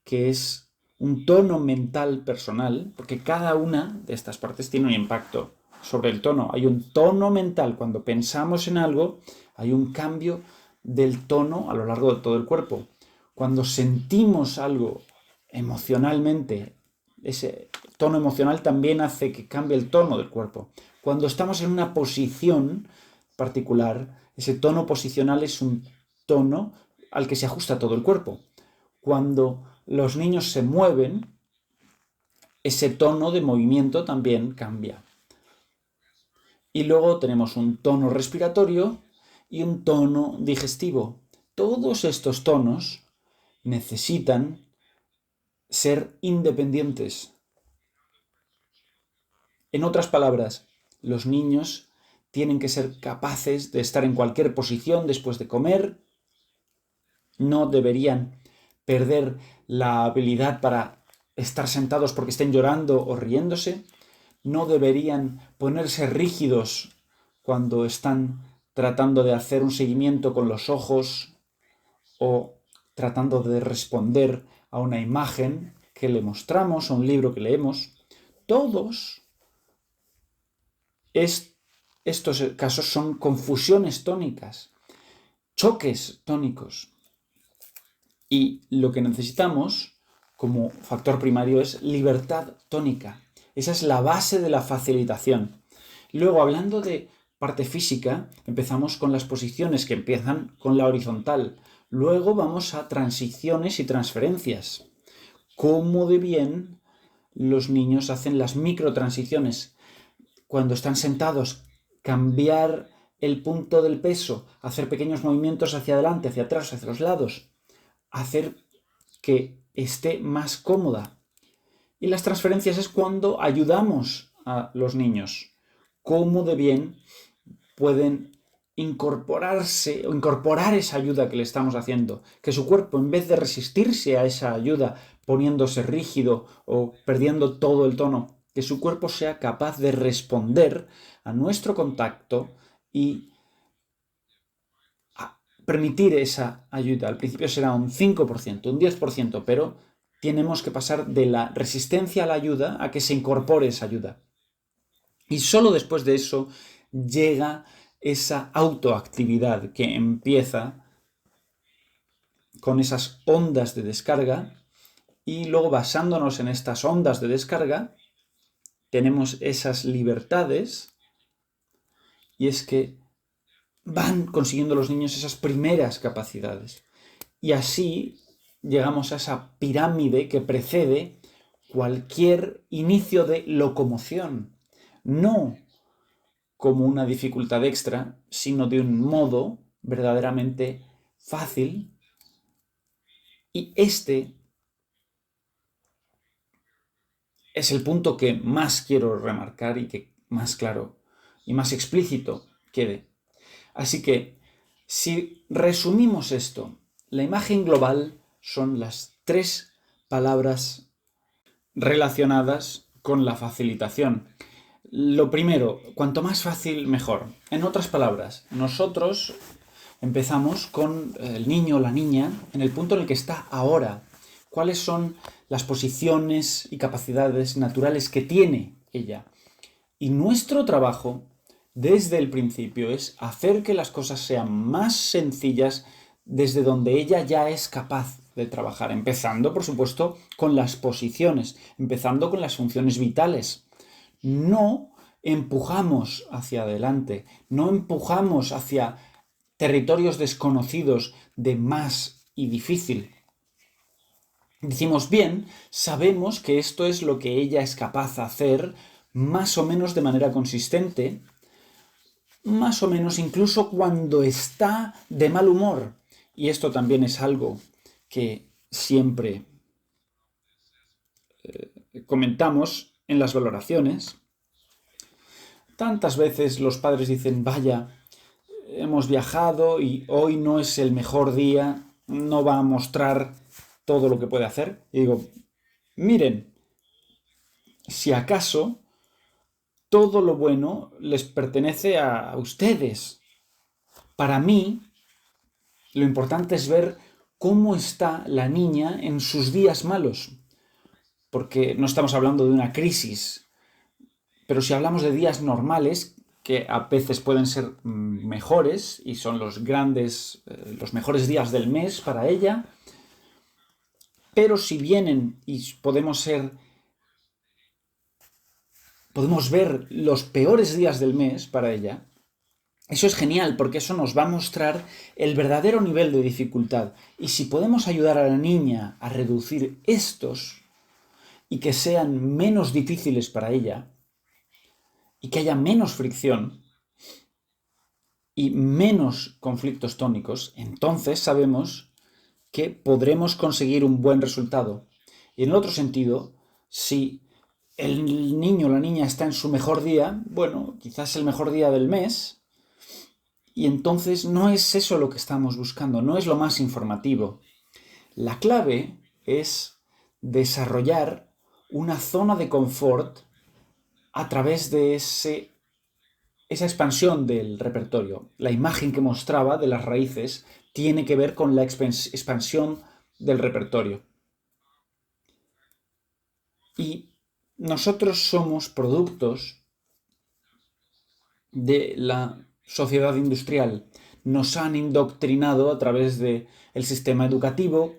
S1: que es un tono mental personal, porque cada una de estas partes tiene un impacto sobre el tono. Hay un tono mental. Cuando pensamos en algo, hay un cambio del tono a lo largo de todo el cuerpo. Cuando sentimos algo emocionalmente, ese tono emocional también hace que cambie el tono del cuerpo. Cuando estamos en una posición particular, ese tono posicional es un tono al que se ajusta todo el cuerpo. Cuando los niños se mueven, ese tono de movimiento también cambia. Y luego tenemos un tono respiratorio y un tono digestivo. Todos estos tonos necesitan ser independientes. En otras palabras, los niños tienen que ser capaces de estar en cualquier posición después de comer. No deberían perder la habilidad para estar sentados porque estén llorando o riéndose. No deberían ponerse rígidos cuando están tratando de hacer un seguimiento con los ojos o tratando de responder a una imagen que le mostramos, a un libro que leemos. Todos estos casos son confusiones tónicas, choques tónicos. Y lo que necesitamos como factor primario es libertad tónica. Esa es la base de la facilitación. Luego, hablando de parte física, empezamos con las posiciones que empiezan con la horizontal. Luego vamos a transiciones y transferencias. Cómo de bien los niños hacen las microtransiciones. Cuando están sentados, cambiar el punto del peso, hacer pequeños movimientos hacia adelante, hacia atrás, hacia los lados, hacer que esté más cómoda. Y las transferencias es cuando ayudamos a los niños. Cómo de bien pueden incorporarse o incorporar esa ayuda que le estamos haciendo. Que su cuerpo, en vez de resistirse a esa ayuda, poniéndose rígido o perdiendo todo el tono, que su cuerpo sea capaz de responder a nuestro contacto y permitir esa ayuda. Al principio será un 5%, un 10%, pero tenemos que pasar de la resistencia a la ayuda a que se incorpore esa ayuda. Y solo después de eso llega esa autoactividad que empieza con esas ondas de descarga y luego basándonos en estas ondas de descarga tenemos esas libertades y es que van consiguiendo los niños esas primeras capacidades. Y así llegamos a esa pirámide que precede cualquier inicio de locomoción. No como una dificultad extra, sino de un modo verdaderamente fácil. Y este es el punto que más quiero remarcar y que más claro y más explícito quede. Así que, si resumimos esto, la imagen global son las 3 palabras relacionadas con la facilitación. Lo primero, cuanto más fácil, mejor. En otras palabras, nosotros empezamos con el niño o la niña en el punto en el que está ahora. ¿Cuáles son las posiciones y capacidades naturales que tiene ella? Y nuestro trabajo desde el principio es hacer que las cosas sean más sencillas desde donde ella ya es capaz de trabajar, empezando, por supuesto, con las posiciones, empezando con las funciones vitales. No empujamos hacia adelante, no empujamos hacia territorios desconocidos de más y difícil. Decimos, bien, sabemos que esto es lo que ella es capaz de hacer más o menos de manera consistente, más o menos incluso cuando está de mal humor. Y esto también es algo que siempre comentamos en las valoraciones. Tantas veces los padres dicen, vaya, hemos viajado y hoy no es el mejor día, no va a mostrar todo lo que puede hacer. Y digo, miren, si acaso todo lo bueno les pertenece a ustedes. Para mí, lo importante es ver cómo está la niña en sus días malos, porque no estamos hablando de una crisis, pero si hablamos de días normales, que a veces pueden ser mejores y son los los mejores días del mes para ella, pero si vienen y podemos ver los peores días del mes para ella, eso es genial porque eso nos va a mostrar el verdadero nivel de dificultad. Y si podemos ayudar a la niña a reducir estos y que sean menos difíciles para ella y que haya menos fricción y menos conflictos tónicos, entonces sabemos que podremos conseguir un buen resultado. Y en el otro sentido, si el niño o la niña está en su mejor día, bueno, quizás el mejor día del mes, y entonces no es eso lo que estamos buscando, no es lo más informativo. La clave es desarrollar una zona de confort a través de esa expansión del repertorio. La imagen que mostraba de las raíces tiene que ver con la expansión del repertorio. Y nosotros somos productos de la sociedad industrial. Nos han indoctrinado a través del sistema educativo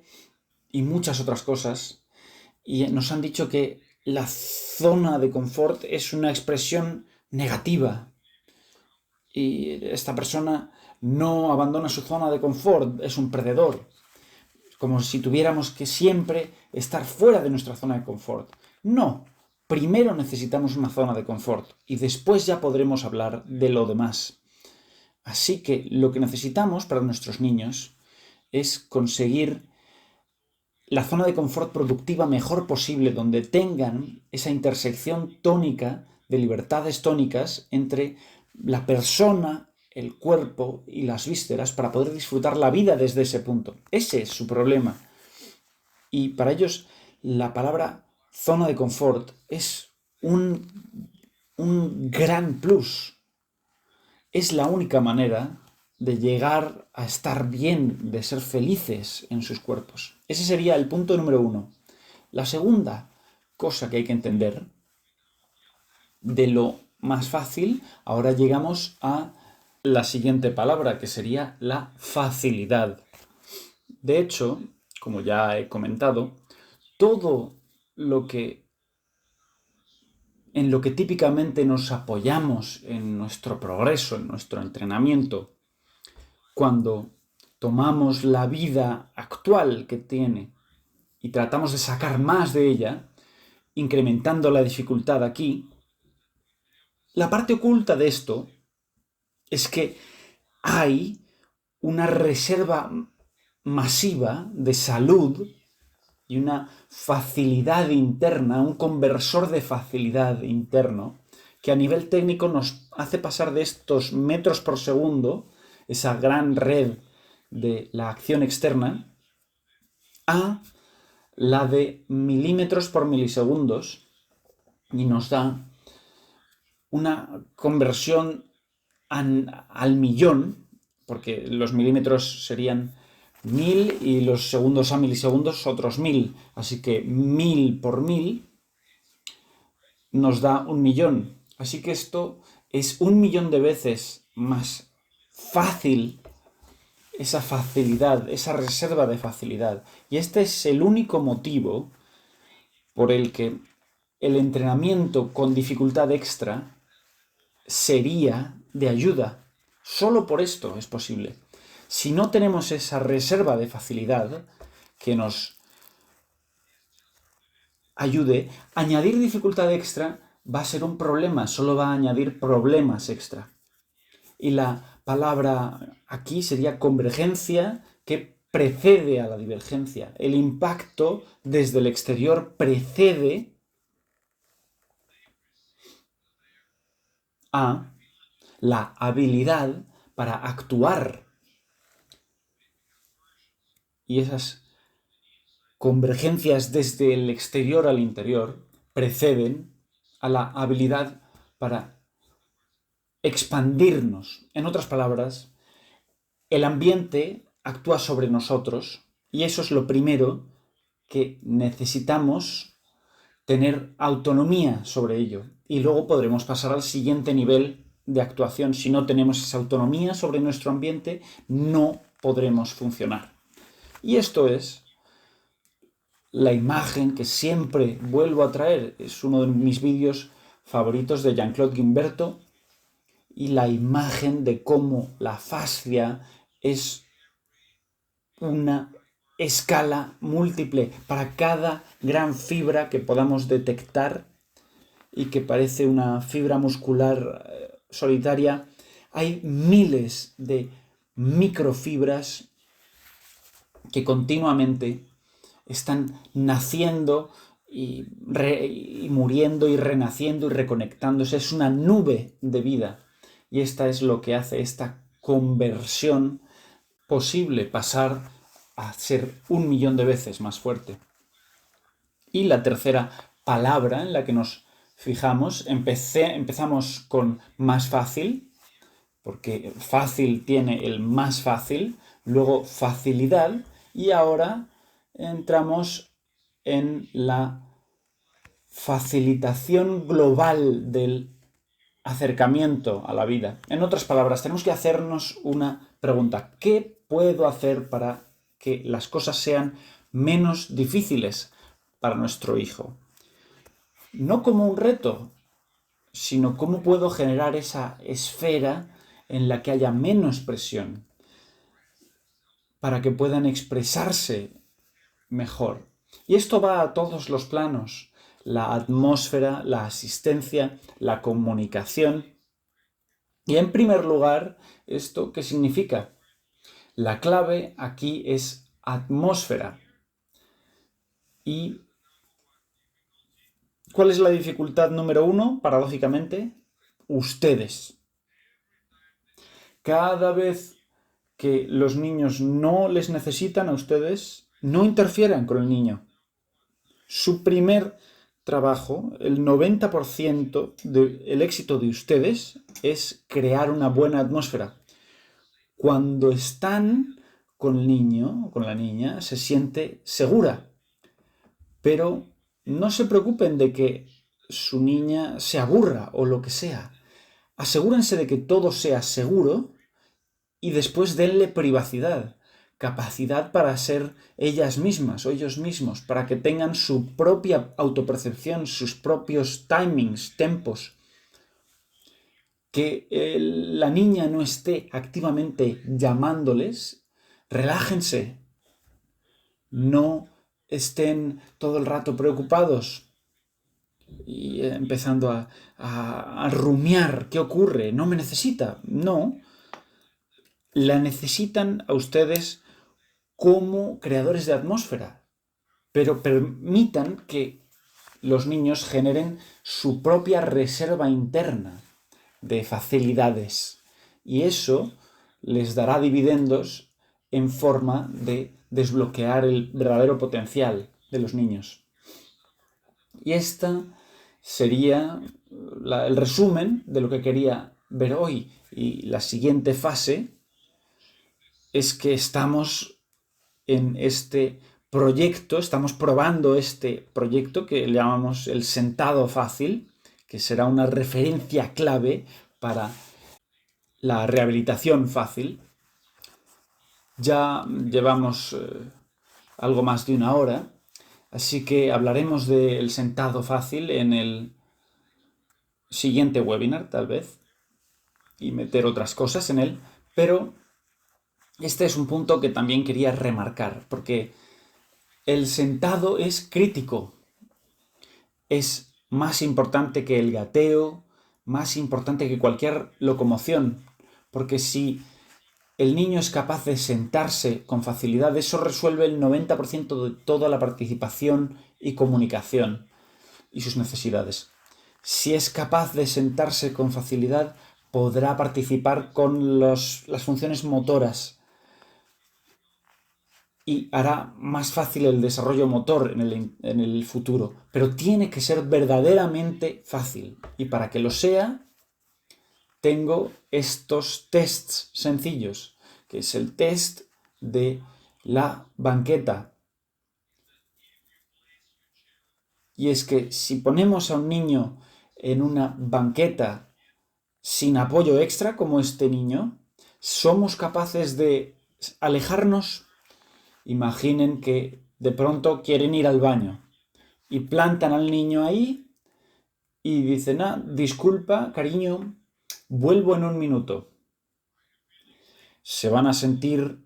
S1: y muchas otras cosas. Y nos han dicho que la zona de confort es una expresión negativa. Y esta persona no abandona su zona de confort, es un perdedor. Como si tuviéramos que siempre estar fuera de nuestra zona de confort. No, primero necesitamos una zona de confort y después ya podremos hablar de lo demás. Así que lo que necesitamos para nuestros niños es conseguir la zona de confort productiva mejor posible, donde tengan esa intersección tónica de libertades tónicas entre la persona, el cuerpo y las vísceras para poder disfrutar la vida desde ese punto. Ese es su problema. Y para ellos la palabra zona de confort es un gran plus. Es la única manera de llegar a estar bien, de ser felices en sus cuerpos. Ese sería el punto número 1. La segunda cosa que hay que entender, de lo más fácil, ahora llegamos a la siguiente palabra, que sería la facilidad. De hecho, como ya he comentado, todo lo que en lo que típicamente nos apoyamos en nuestro progreso, en nuestro entrenamiento, cuando tomamos la vida actual que tiene y tratamos de sacar más de ella, incrementando la dificultad aquí, la parte oculta de esto es que hay una reserva masiva de salud y una facilidad interna, un conversor de facilidad interno, que a nivel técnico nos hace pasar de estos metros por segundo, esa gran red de la acción externa, a la de milímetros por milisegundos, y nos da una conversión al millón, porque los milímetros serían 1000 y los segundos a milisegundos otros 1000. Así que 1000 por 1000 nos da 1.000.000. Así que esto es 1.000.000 de veces más fácil, esa facilidad, esa reserva de facilidad. Y este es el único motivo por el que el entrenamiento con dificultad extra sería de ayuda. Solo por esto es posible. Si no tenemos esa reserva de facilidad que nos ayude, añadir dificultad extra va a ser un problema, solo va a añadir problemas extra. Y la palabra aquí sería convergencia, que precede a la divergencia. El impacto desde el exterior precede a la habilidad para actuar. Y convergencias desde el exterior al interior preceden a la habilidad para expandirnos. En otras palabras, el ambiente actúa sobre nosotros y eso es lo primero que necesitamos tener autonomía sobre ello. Y luego podremos pasar al siguiente nivel de actuación. Si no tenemos esa autonomía sobre nuestro ambiente, no podremos funcionar. Y esto es la imagen que siempre vuelvo a traer. Es uno de mis vídeos favoritos de Jean-Claude Guimberto. Y la imagen de cómo la fascia es una escala múltiple para cada gran fibra que podamos detectar y que parece una fibra muscular solitaria. Hay miles de microfibras que continuamente están naciendo y muriendo y renaciendo y reconectándose. Es una nube de vida. Y esta es lo que hace esta conversión posible, pasar a ser 1.000.000 de veces más fuerte. Y la tercera palabra en la que nos fijamos, empezamos con más fácil, porque fácil tiene el más fácil, luego facilidad, y ahora entramos en la facilitación global del acercamiento a la vida. En otras palabras, tenemos que hacernos una pregunta. ¿Qué puedo hacer para que las cosas sean menos difíciles para nuestro hijo? No como un reto, sino cómo puedo generar esa esfera en la que haya menos presión para que puedan expresarse mejor. Y esto va a todos los planos: la atmósfera, la asistencia, la comunicación. Y en primer lugar, ¿esto qué significa? La clave aquí es atmósfera. ¿Y cuál es la dificultad número 1, paradójicamente? Ustedes. Cada vez que los niños no les necesitan a ustedes, no interfieran con el niño. Su primer trabajo, el 90% del éxito de ustedes es crear una buena atmósfera. Cuando están con el niño o con la niña, se siente segura. Pero no se preocupen de que su niña se aburra o lo que sea. Asegúrense de que todo sea seguro y después denle privacidad, capacidad para ser ellas mismas o ellos mismos, para que tengan su propia autopercepción, sus propios timings, tempos. Que la niña no esté activamente llamándoles. Relájense. No estén todo el rato preocupados y empezando a rumiar. ¿Qué ocurre? ¿No me necesita? No. La necesitan a ustedes como creadores de atmósfera, pero permitan que los niños generen su propia reserva interna de facilidades y eso les dará dividendos en forma de desbloquear el verdadero potencial de los niños. Y esta sería el resumen de lo que quería ver hoy. Y la siguiente fase es que estamos en este proyecto, estamos probando este proyecto que le llamamos el sentado fácil, que será una referencia clave para la rehabilitación fácil. Ya llevamos algo más de 1 hora, así que hablaremos del sentado fácil en el siguiente webinar, tal vez, y meter otras cosas en él, pero este es un punto que también quería remarcar, porque el sentado es crítico. Es más importante que el gateo, más importante que cualquier locomoción, porque si el niño es capaz de sentarse con facilidad, eso resuelve el 90% de toda la participación y comunicación y sus necesidades. Si es capaz de sentarse con facilidad, podrá participar con las funciones motoras y hará más fácil el desarrollo motor en el futuro, pero tiene que ser verdaderamente fácil. Y para que lo sea, tengo estos tests sencillos, que es el test de la banqueta. Y es que si ponemos a un niño en una banqueta sin apoyo extra, como este niño, somos capaces de alejarnos. Imaginen que de pronto quieren ir al baño y plantan al niño ahí y dicen, disculpa, cariño, vuelvo en un minuto. Se van a sentir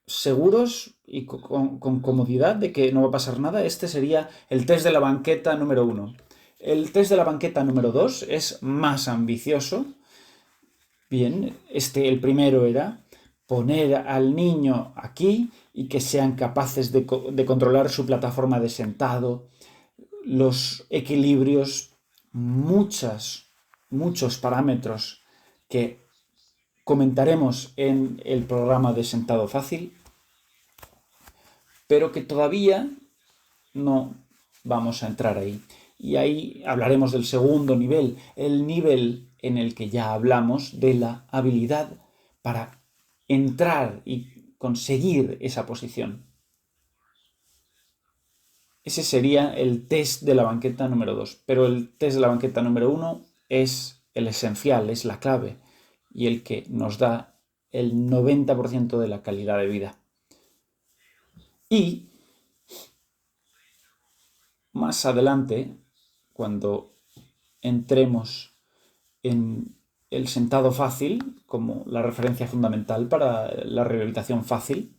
S1: seguros y con comodidad de que no va a pasar nada. Este sería el test de la banqueta número 1. El test de la banqueta número 2 es más ambicioso. Bien, el primero era poner al niño aquí y que sean capaces de controlar su plataforma de sentado, los equilibrios, muchos parámetros que comentaremos en el programa de Sentado Fácil, pero que todavía no vamos a entrar ahí. Y ahí hablaremos del segundo nivel, el nivel en el que ya hablamos de la habilidad para entrar y conseguir esa posición. Ese sería el test de la banqueta número 2. Pero el test de la banqueta número 1 es el esencial, es la clave y el que nos da el 90% de la calidad de vida. Y más adelante, cuando entremos en el sentado fácil como la referencia fundamental para la rehabilitación fácil,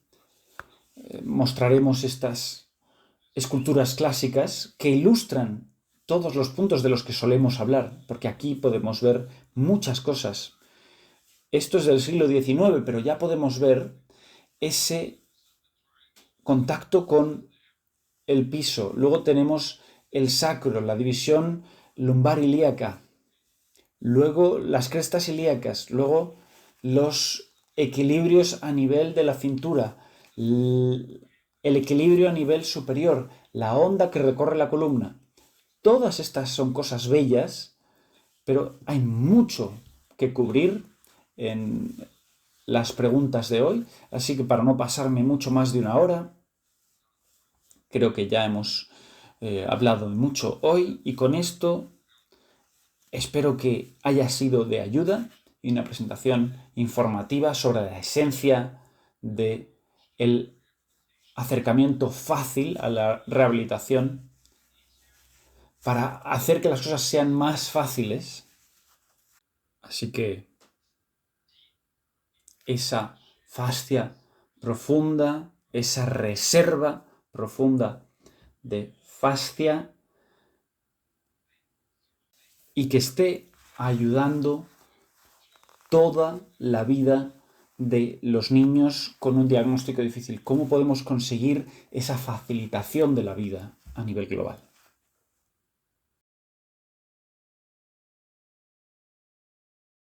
S1: mostraremos estas esculturas clásicas que ilustran todos los puntos de los que solemos hablar, porque aquí podemos ver muchas cosas. Esto es del siglo XIX, pero ya podemos ver ese contacto con el piso. Luego tenemos el sacro, la división lumbar ilíaca. Luego las crestas ilíacas. Luego los equilibrios a nivel de la cintura. El equilibrio a nivel superior. La onda que recorre la columna. Todas estas son cosas bellas, pero hay mucho que cubrir en las preguntas de hoy. Así que para no pasarme mucho más de una hora, creo que ya hemos hablado mucho hoy y con esto espero que haya sido de ayuda y una presentación informativa sobre la esencia del acercamiento fácil a la rehabilitación para hacer que las cosas sean más fáciles. Así que esa fascia profunda, esa reserva profunda de fascia y que esté ayudando toda la vida de los niños con un diagnóstico difícil. ¿Cómo podemos conseguir esa facilitación de la vida a nivel global?